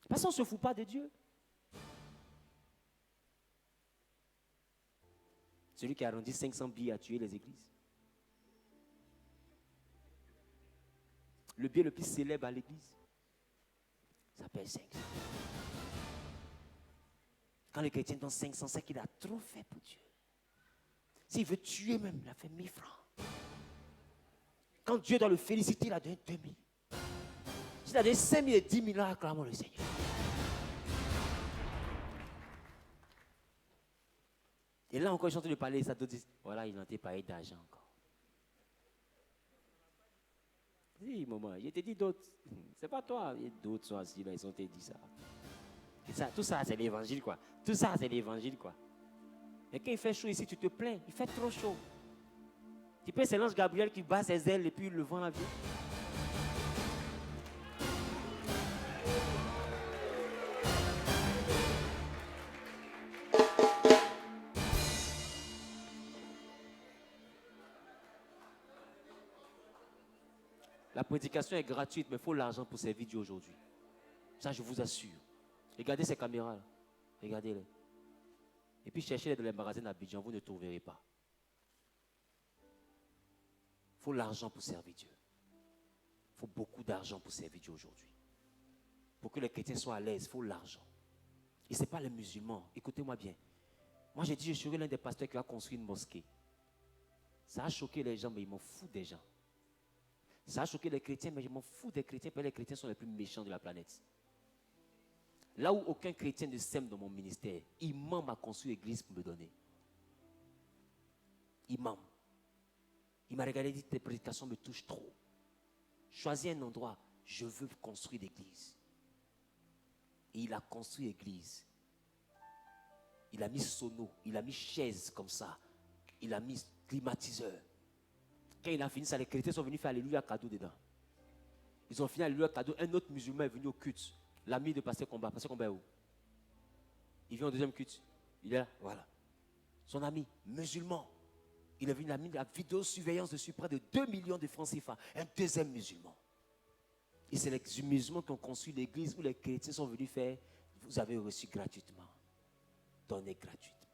Parce qu'on ne se fout pas de Dieu. Celui qui a arrondi 500 billets a tué les églises. Le billet le plus célèbre à l'église s'appelle 500. Quand le chrétien donne 500, c'est qu'il a trop fait pour Dieu. S'il veut tuer même, il a fait 1000 francs. Quand Dieu doit le féliciter, il a donné 2000. S'il a donné 5000 et 10 000, acclamons le Seigneur. Et là encore, ils sont en train de parler, ça d'autres disent, voilà, il n'en était pas d'argent encore. Si, maman, je t'ai dit d'autres. C'est pas toi. D'autres sont assis là, ils ont te dit ça. Et ça. Tout ça, c'est l'évangile, quoi. Tout ça, c'est l'évangile, quoi. Et quand il fait chaud ici, tu te plains. Il fait trop chaud. Tu peux, c'est l'ange Gabriel qui bat ses ailes et puis le vent vient. La prédication est gratuite, mais il faut l'argent pour servir Dieu aujourd'hui. Ça, je vous assure. Regardez ces caméras là. Regardez-les. Et puis cherchez-les dans les magasins d'Abidjan, vous ne trouverez pas. Il faut l'argent pour servir Dieu. Il faut beaucoup d'argent pour servir Dieu aujourd'hui. Pour que les chrétiens soient à l'aise, il faut l'argent. Et ce n'est pas les musulmans. Écoutez-moi bien. Moi, j'ai dit, je serai l'un des pasteurs qui a construit une mosquée. Ça a choqué les gens, mais ils m'en foutent des gens. Ça a choqué les chrétiens, mais je m'en fous des chrétiens, parce que les chrétiens sont les plus méchants de la planète. Là où aucun chrétien ne sème dans mon ministère, Imam a construit l'église pour me donner. Imam. Il m'a regardé et dit, tes prédications me touchent trop. Choisis un endroit, je veux construire l'église. Et il a construit l'église. Il a mis sono, il a mis chaise comme ça. Il a mis climatiseur. Quand il a fini ça, les chrétiens sont venus faire Alléluia cadeau dedans. Ils ont fini Alléluia cadeau. Un autre musulman est venu au culte. L'ami de Pasteur Combat. Pasteur Combat est où? Il vient au deuxième culte. Il est là, voilà. Son ami, musulman. Il est venu, il a mis la vidéosurveillance dessus, près de 2 millions de francs CFA. Un deuxième musulman. Et c'est les musulmans qui ont construit l'église où les chrétiens sont venus faire. Vous avez reçu gratuitement. Donnez gratuitement.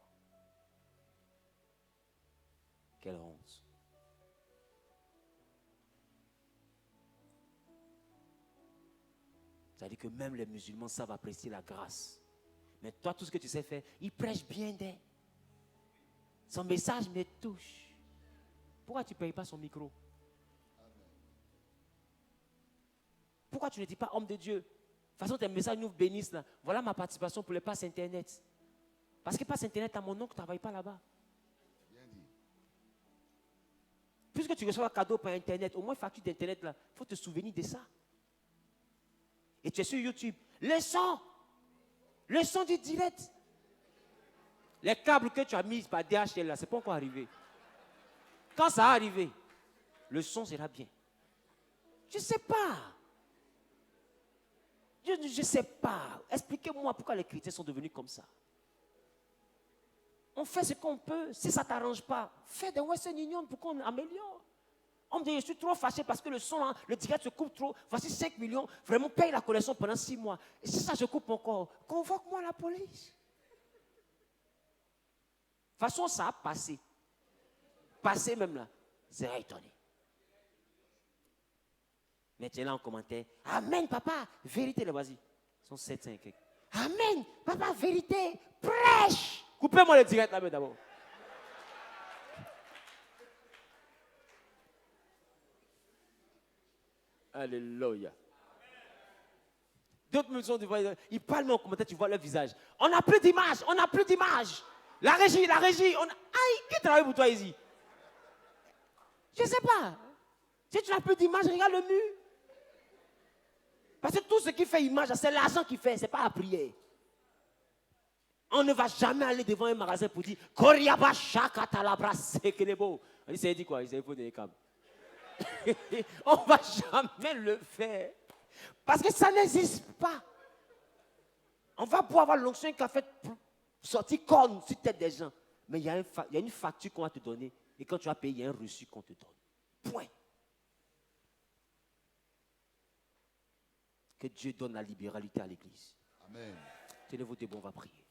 Quelle honte. C'est-à-dire que même les musulmans savent apprécier la grâce. Mais toi, tout ce que tu sais faire, il prêche bien d'elle. Son message me touche. Pourquoi tu ne payes pas son micro? Pourquoi tu ne dis pas homme de Dieu? De toute façon, tes messages nous bénissent là. Voilà ma participation pour les passes Internet. Parce que passe Internet, à mon oncle ne travaille pas là-bas. Bien dit. Puisque tu reçois un cadeau par Internet, au moins facture d'Internet là, il faut te souvenir de ça. Et tu es sur YouTube. Le son du direct. Les câbles que tu as mis par DHL là, c'est pas encore arrivé. Quand ça va arriver, le son sera bien. Je ne sais pas. Je ne sais pas. Expliquez-moi pourquoi les chrétiens sont devenus comme ça. On fait ce qu'on peut. Si ça ne t'arrange pas, fais des Western Union pour qu'on améliore. On me dit, je suis trop fâché parce que le son, hein, le direct se coupe trop. Voici 5 millions. Vraiment, paye la collection pendant 6 mois. Et si ça se coupe encore, convoque-moi la police. De toute façon, ça a passé. Passé même là. C'est étonné. Maintenant en commentaire, Amen, papa, vérité, là, vas-y. Ils sont 7-5. Amen, papa, vérité, prêche. Coupez-moi le direct là-bas d'abord. Alléluia. D'autres me sont devant, ils parlent mais en commentaire, tu vois leur visage. On n'a plus d'image, on n'a plus d'image. La régie, on a... Aïe, qui travaille pour toi ici? Je ne sais pas. Si tu n'as plus d'image, regarde le mur. Parce que tout ce qui fait image, c'est l'argent qui fait, ce n'est pas la prière. On ne va jamais aller devant un magasin pour dire Koriaba Shakatalabra Sekelebo. On dit, ça dit quoi? Il faut des câbles. On ne va jamais le faire. Parce que ça n'existe pas. On va pouvoir avoir l'onction qui a fait sortir corne sur la tête des gens. Mais il y a une facture qu'on va te donner. Et quand tu vas payer, il y a un reçu qu'on te donne. Point. Que Dieu donne la libéralité à l'église. Amen. Tenez-vous debout, on va prier.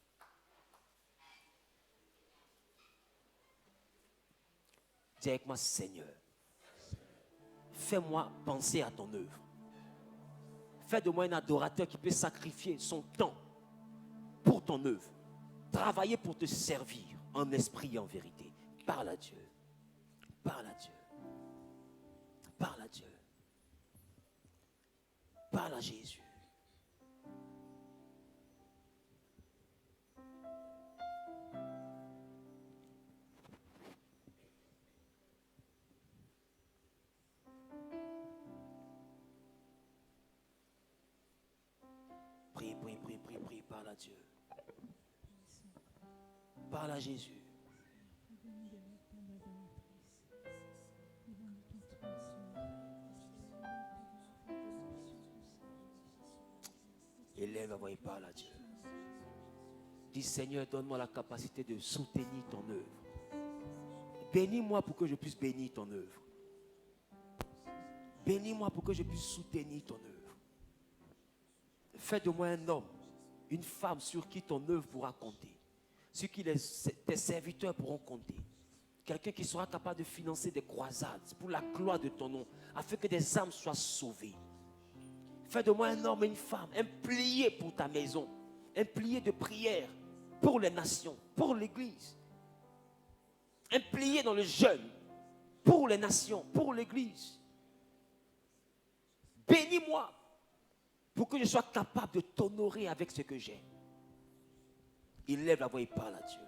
Dis avec moi, Seigneur, fais-moi penser à ton œuvre. Fais de moi un adorateur qui peut sacrifier son temps pour ton œuvre. Travailler pour te servir en esprit et en vérité. Parle à Dieu. Parle à Dieu. Parle à Dieu. Parle à Jésus. Prie, parle à Dieu. Parle à Jésus. Élève la voix et parle à Dieu. Dis Seigneur, donne-moi la capacité de soutenir ton œuvre. Bénis-moi pour que je puisse bénir ton œuvre. Bénis-moi pour que je puisse soutenir ton œuvre. Fais de moi un homme, une femme sur qui ton œuvre pourra compter. Sur qui tes serviteurs pourront compter. Quelqu'un qui sera capable de financer des croisades pour la gloire de ton nom, afin que des âmes soient sauvées. Fais de moi un homme et une femme, un plié pour ta maison, un plié de prière pour les nations, pour l'église. Un plié dans le jeûne pour les nations, pour l'église. Bénis-moi pour que je sois capable de t'honorer avec ce que j'ai. Il lève la voix et parle à Dieu.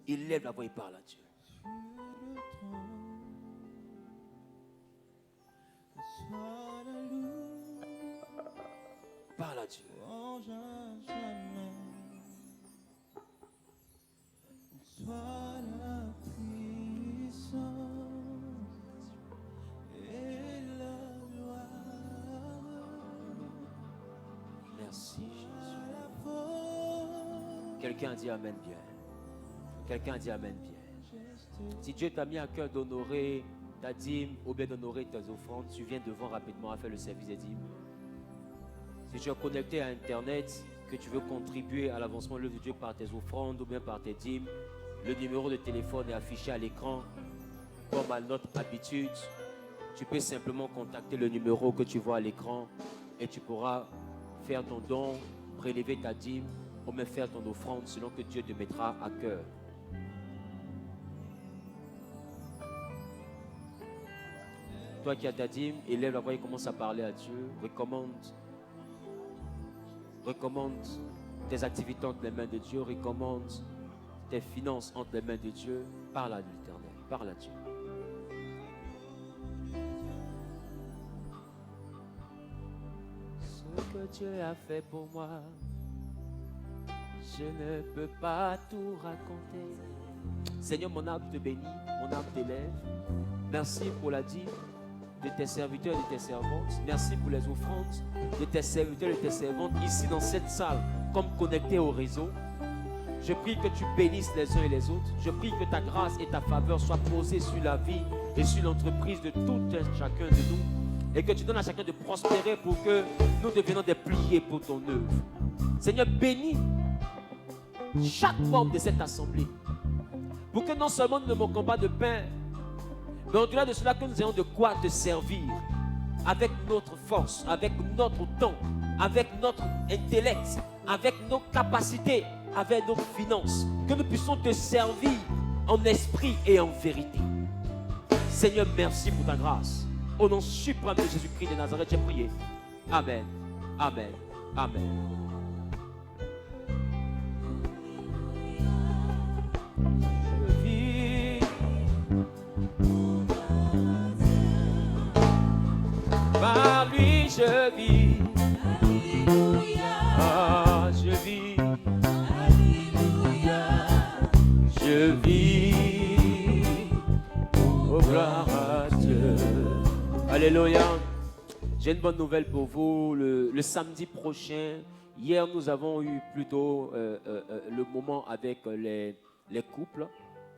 Il lève la voix et parle à Dieu. Parle à Dieu. Merci Jésus. Quelqu'un dit Amen bien. Quelqu'un dit Amen bien. Si Dieu t'a mis à cœur d'honorer ta dîme ou bien d'honorer tes offrandes, tu viens devant rapidement à faire le service des dîmes. Si tu es connecté à Internet, que tu veux contribuer à l'avancement de l'œuvre de Dieu par tes offrandes ou bien par tes dîmes, le numéro de téléphone est affiché à l'écran. Comme à notre habitude, tu peux simplement contacter le numéro que tu vois à l'écran et tu pourras faire ton don, prélever ta dîme ou même faire ton offrande selon que Dieu te mettra à cœur. Toi qui as ta dîme, élève la voix et commence à parler à Dieu. Recommande tes activités entre les mains de Dieu. Recommande tes finances entre les mains de Dieu. Parle à l'Éternel. Parle à Dieu. Ce que Dieu a fait pour moi, je ne peux pas tout raconter. Seigneur, mon âme te bénit, mon âme t'élève. Merci pour la dîme de tes serviteurs et de tes servantes. Merci pour les offrandes de tes serviteurs et de tes servantes ici dans cette salle, comme connectés au réseau. Je prie que tu bénisses les uns et les autres. Je prie que ta grâce et ta faveur soient posées sur la vie et sur l'entreprise de tout un chacun de nous. Et que tu donnes à chacun de prospérer pour que nous deviennons des pliés pour ton œuvre. Seigneur, bénis chaque membre de cette assemblée. Pour que non seulement nous ne manquons pas de pain, mais au-delà de cela, que nous ayons de quoi te servir avec notre force, avec notre temps, avec notre intellect, avec nos capacités, avec nos finances. Que nous puissions te servir en esprit et en vérité. Seigneur, merci pour ta grâce. Au nom suprême de Jésus-Christ de Nazareth, j'ai prié. Amen. Amen. Amen. Par lui, je vis. Ah, je vis. Je vis. Oh, gloire à Dieu. Alléluia. J'ai une bonne nouvelle pour vous. Le samedi prochain, hier nous avons eu plutôt le moment avec les couples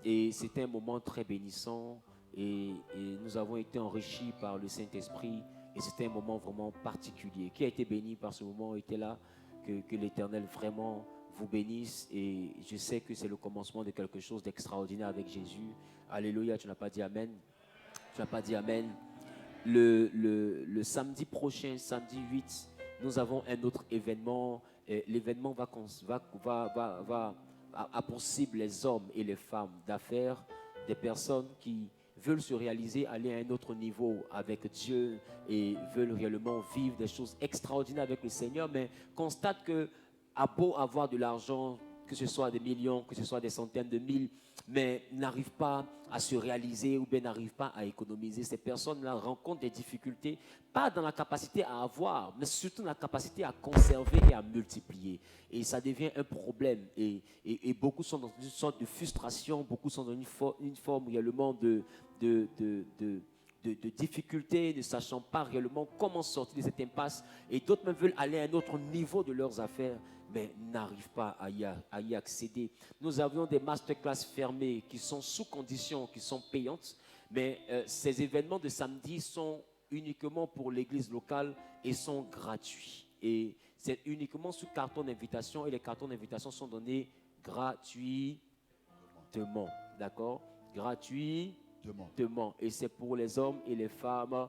et c'était un moment très bénissant et nous avons été enrichis par le Saint-Esprit et c'était un moment vraiment particulier. Qui a été béni par ce moment était là, que l'Éternel vraiment vous bénisse et je sais que c'est le commencement de quelque chose d'extraordinaire avec Jésus. Alléluia, tu n'as pas dit Amen? Tu n'as pas dit Amen? Le samedi prochain, samedi 8, nous avons un autre événement. L'événement va pour cible les hommes et les femmes d'affaires, des personnes qui veulent se réaliser, aller à un autre niveau avec Dieu et veulent réellement vivre des choses extraordinaires avec le Seigneur, mais constatent que à beau avoir de l'argent, que ce soit des millions, que ce soit des centaines de mille, mais n'arrivent pas à se réaliser ou bien n'arrivent pas à économiser. Ces personnes-là rencontrent des difficultés, pas dans la capacité à avoir, mais surtout dans la capacité à conserver et à multiplier. Et ça devient un problème. Et beaucoup sont dans une sorte de frustration, beaucoup sont dans une forme réellement de difficultés, ne sachant pas réellement comment sortir de cette impasse. Et d'autres même veulent aller à un autre niveau de leurs affaires, mais n'arrivent pas à y accéder. Nous avions des masterclass fermées qui sont sous conditions, qui sont payantes, mais ces événements de samedi sont uniquement pour l'église locale et sont gratuits. Et c'est uniquement sous carton d'invitation et les cartons d'invitation sont donnés gratuitement. D'accord? Gratuitement. Et c'est pour les hommes et les femmes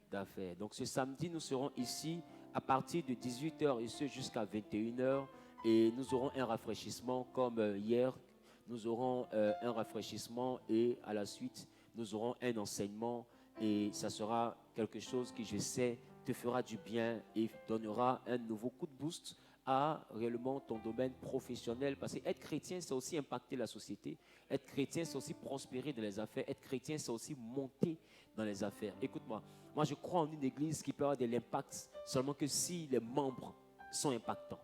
d'affaires. Donc ce samedi, nous serons ici à partir de 18h et ce jusqu'à 21h. Et nous aurons un rafraîchissement comme hier. Nous aurons un rafraîchissement et à la suite, nous aurons un enseignement. Et ça sera quelque chose qui, je sais, te fera du bien et donnera un nouveau coup de boost à réellement ton domaine professionnel. Parce qu'être chrétien, c'est aussi impacter la société. Être chrétien, c'est aussi prospérer dans les affaires. Être chrétien, c'est aussi monter dans les affaires. Écoute-moi, moi je crois en une église qui peut avoir de l'impact seulement que si les membres sont impactants.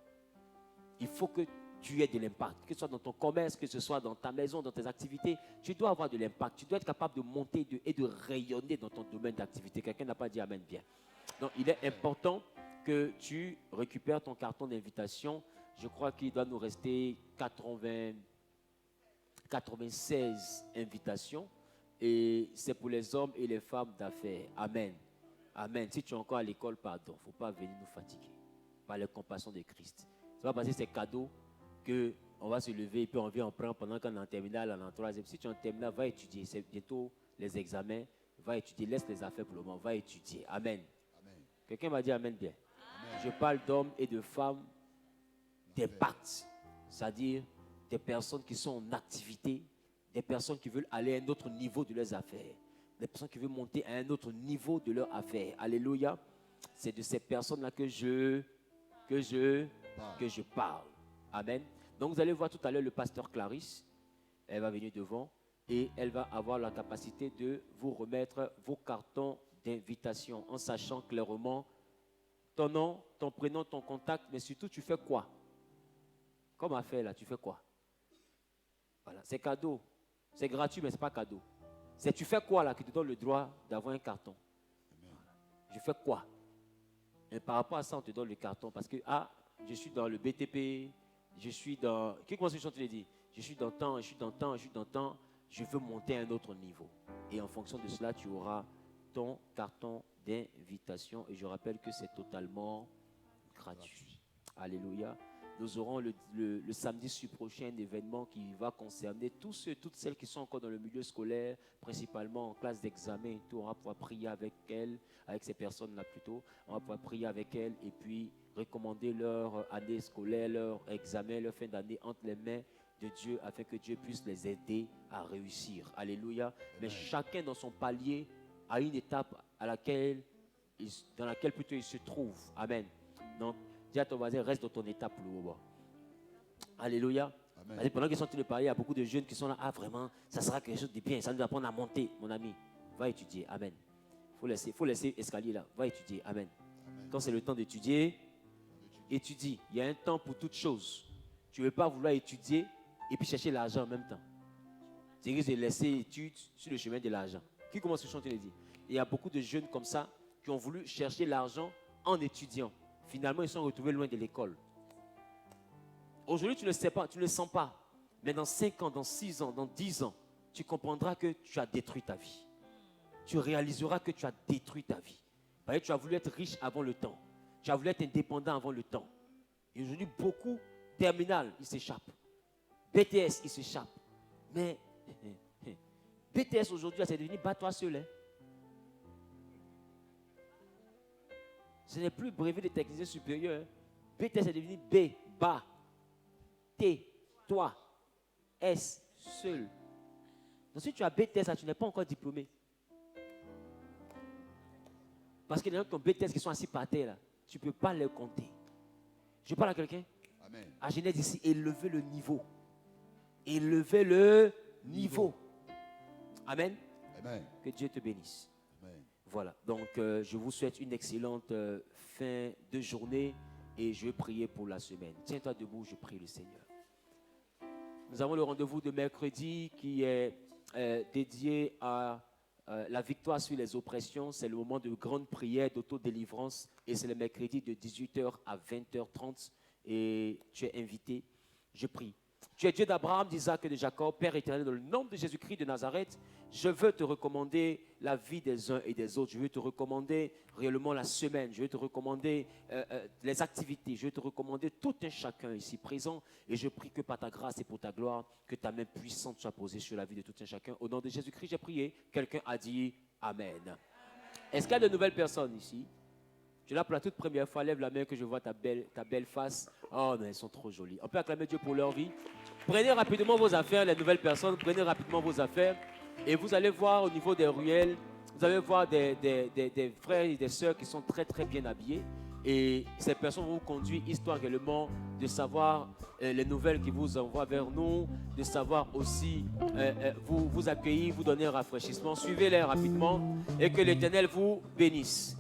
Il faut que tu aies de l'impact, que ce soit dans ton commerce, que ce soit dans ta maison, dans tes activités. Tu dois avoir de l'impact. Tu dois être capable de monter et de rayonner dans ton domaine d'activité. Quelqu'un n'a pas dit Amen bien. Donc il est important que tu récupères ton carton d'invitation. Je crois qu'il doit nous rester 96 invitations. Et c'est pour les hommes et les femmes d'affaires. Amen. Amen. Si tu es encore à l'école, pardon. Il ne faut pas venir nous fatiguer par les compassions de Christ. Ce n'est pas parce que c'est cadeau qu'on va se lever et puis on vient en prendre pendant qu'on est en terminale, en troisième. Si tu es en terminale, va étudier. C'est bientôt les examens. Va étudier. Laisse les affaires pour le moment. Va étudier. Amen. Quelqu'un m'a dit Amen bien. Amen. Je parle d'hommes et de femmes d'impact. C'est-à-dire des personnes qui sont en activité, des personnes qui veulent aller à un autre niveau de leurs affaires, des personnes qui veulent monter à un autre niveau de leurs affaires. Alléluia. C'est de ces personnes-là que je parle. Amen. Donc vous allez voir tout à l'heure le pasteur Clarisse. Elle va venir devant et elle va avoir la capacité de vous remettre vos cartons d'invitation en sachant clairement ton nom, ton prénom, ton contact, mais surtout tu fais quoi? Comme affaire là, tu fais quoi? Voilà, c'est cadeau. C'est gratuit, mais ce n'est pas cadeau. C'est tu fais quoi là qui te donne le droit d'avoir un carton? Voilà. Je fais quoi? Et par rapport à ça, on te donne le carton parce que, je suis dans le BTP, je suis dans... Comment est-ce que je te dit? Je suis dans temps, je veux monter à un autre niveau. Et en fonction de cela, tu auras ton carton d'invitation. Et je rappelle que c'est totalement gratuit. Alléluia. Nous aurons le samedi prochain un événement qui va concerner tous ceux, toutes celles qui sont encore dans le milieu scolaire, principalement en classe d'examen et tout. On va pouvoir prier avec elles, avec ces personnes-là plutôt. On va pouvoir prier avec elles et puis recommander leur année scolaire, leur examen, leur fin d'année entre les mains de Dieu afin que Dieu puisse les aider à réussir. Alléluia. Amen. Mais chacun dans son palier a une étape dans laquelle plutôt il se trouve. Amen. Donc, dis à ton voisin, reste dans ton étape pour le moment. Alléluia. Amen. Pendant qu'ils sont tous les paliers, il y a beaucoup de jeunes qui sont là. Vraiment, ça sera quelque chose de bien. Ça nous apprend à monter, mon ami. Va étudier. Amen. Il faut laisser escalier là. Va étudier. Amen. Quand c'est le temps d'étudier, étudie. Il y a un temps pour toute chose. Tu ne veux pas vouloir étudier et puis chercher l'argent en même temps. Tu risques de laisser l'étude sur le chemin de l'argent. Qui commence à chanter les dit? Il y a beaucoup de jeunes comme ça qui ont voulu chercher l'argent en étudiant. Finalement, ils sont retrouvés loin de l'école. Aujourd'hui, tu ne le sais pas, tu ne le sens pas. Mais dans 5 ans, dans 6 ans, dans 10 ans, tu comprendras que tu as détruit ta vie. Tu réaliseras que tu as détruit ta vie. Parce que tu as voulu être riche avant le temps. Tu as voulu être indépendant avant le temps. Et aujourd'hui, beaucoup, terminal, ils s'échappent. BTS, ils s'échappent. Mais BTS aujourd'hui, c'est devenu bat-toi seul. Hein. Ce n'est plus brevet de technicien supérieur. Hein. BTS est devenu B, bas. T, toi. S, seul. Donc si tu as BTS, tu n'es pas encore diplômé. Parce qu'il y a des gens qui ont BTS qui sont assis par terre là. Tu ne peux pas les compter. Je parle à quelqu'un. Amen. À Genèse ici, élevez le niveau. Élevez le niveau. Amen. Amen. Que Dieu te bénisse. Amen. Voilà. Donc, je vous souhaite une excellente fin de journée et je vais prier pour la semaine. Tiens-toi debout, je prie le Seigneur. Nous avons le rendez-vous de mercredi qui est dédié à la victoire sur les oppressions. C'est le moment de grande prière, d'autodélivrance. Et c'est le mercredi de 18h à 20h30. Et tu es invité. Je prie. Tu es Dieu d'Abraham, d'Isaac et de Jacob, Père éternel, dans le nom de Jésus-Christ de Nazareth. Je veux te recommander la vie des uns et des autres. Je veux te recommander réellement la semaine. Je veux te recommander les activités. Je veux te recommander tout un chacun ici présent. Et je prie que par ta grâce et pour ta gloire, que ta main puissante soit posée sur la vie de tout un chacun. Au nom de Jésus-Christ, j'ai prié. Quelqu'un a dit Amen. Est-ce qu'il y a de nouvelles personnes ici? Tu es là pour la toute première fois. Lève la main que je vois ta belle face. Oh, mais elles sont trop jolies. On peut acclamer Dieu pour leur vie. Prenez rapidement vos affaires, les nouvelles personnes. Prenez rapidement vos affaires. Et vous allez voir au niveau des ruelles, vous allez voir des frères et des sœurs qui sont très très bien habillés. Et ces personnes vont vous conduire, histoire également de savoir les nouvelles qui vous envoient vers nous, de savoir aussi vous accueillir, vous donner un rafraîchissement. Suivez-les rapidement et que l'Éternel vous bénisse.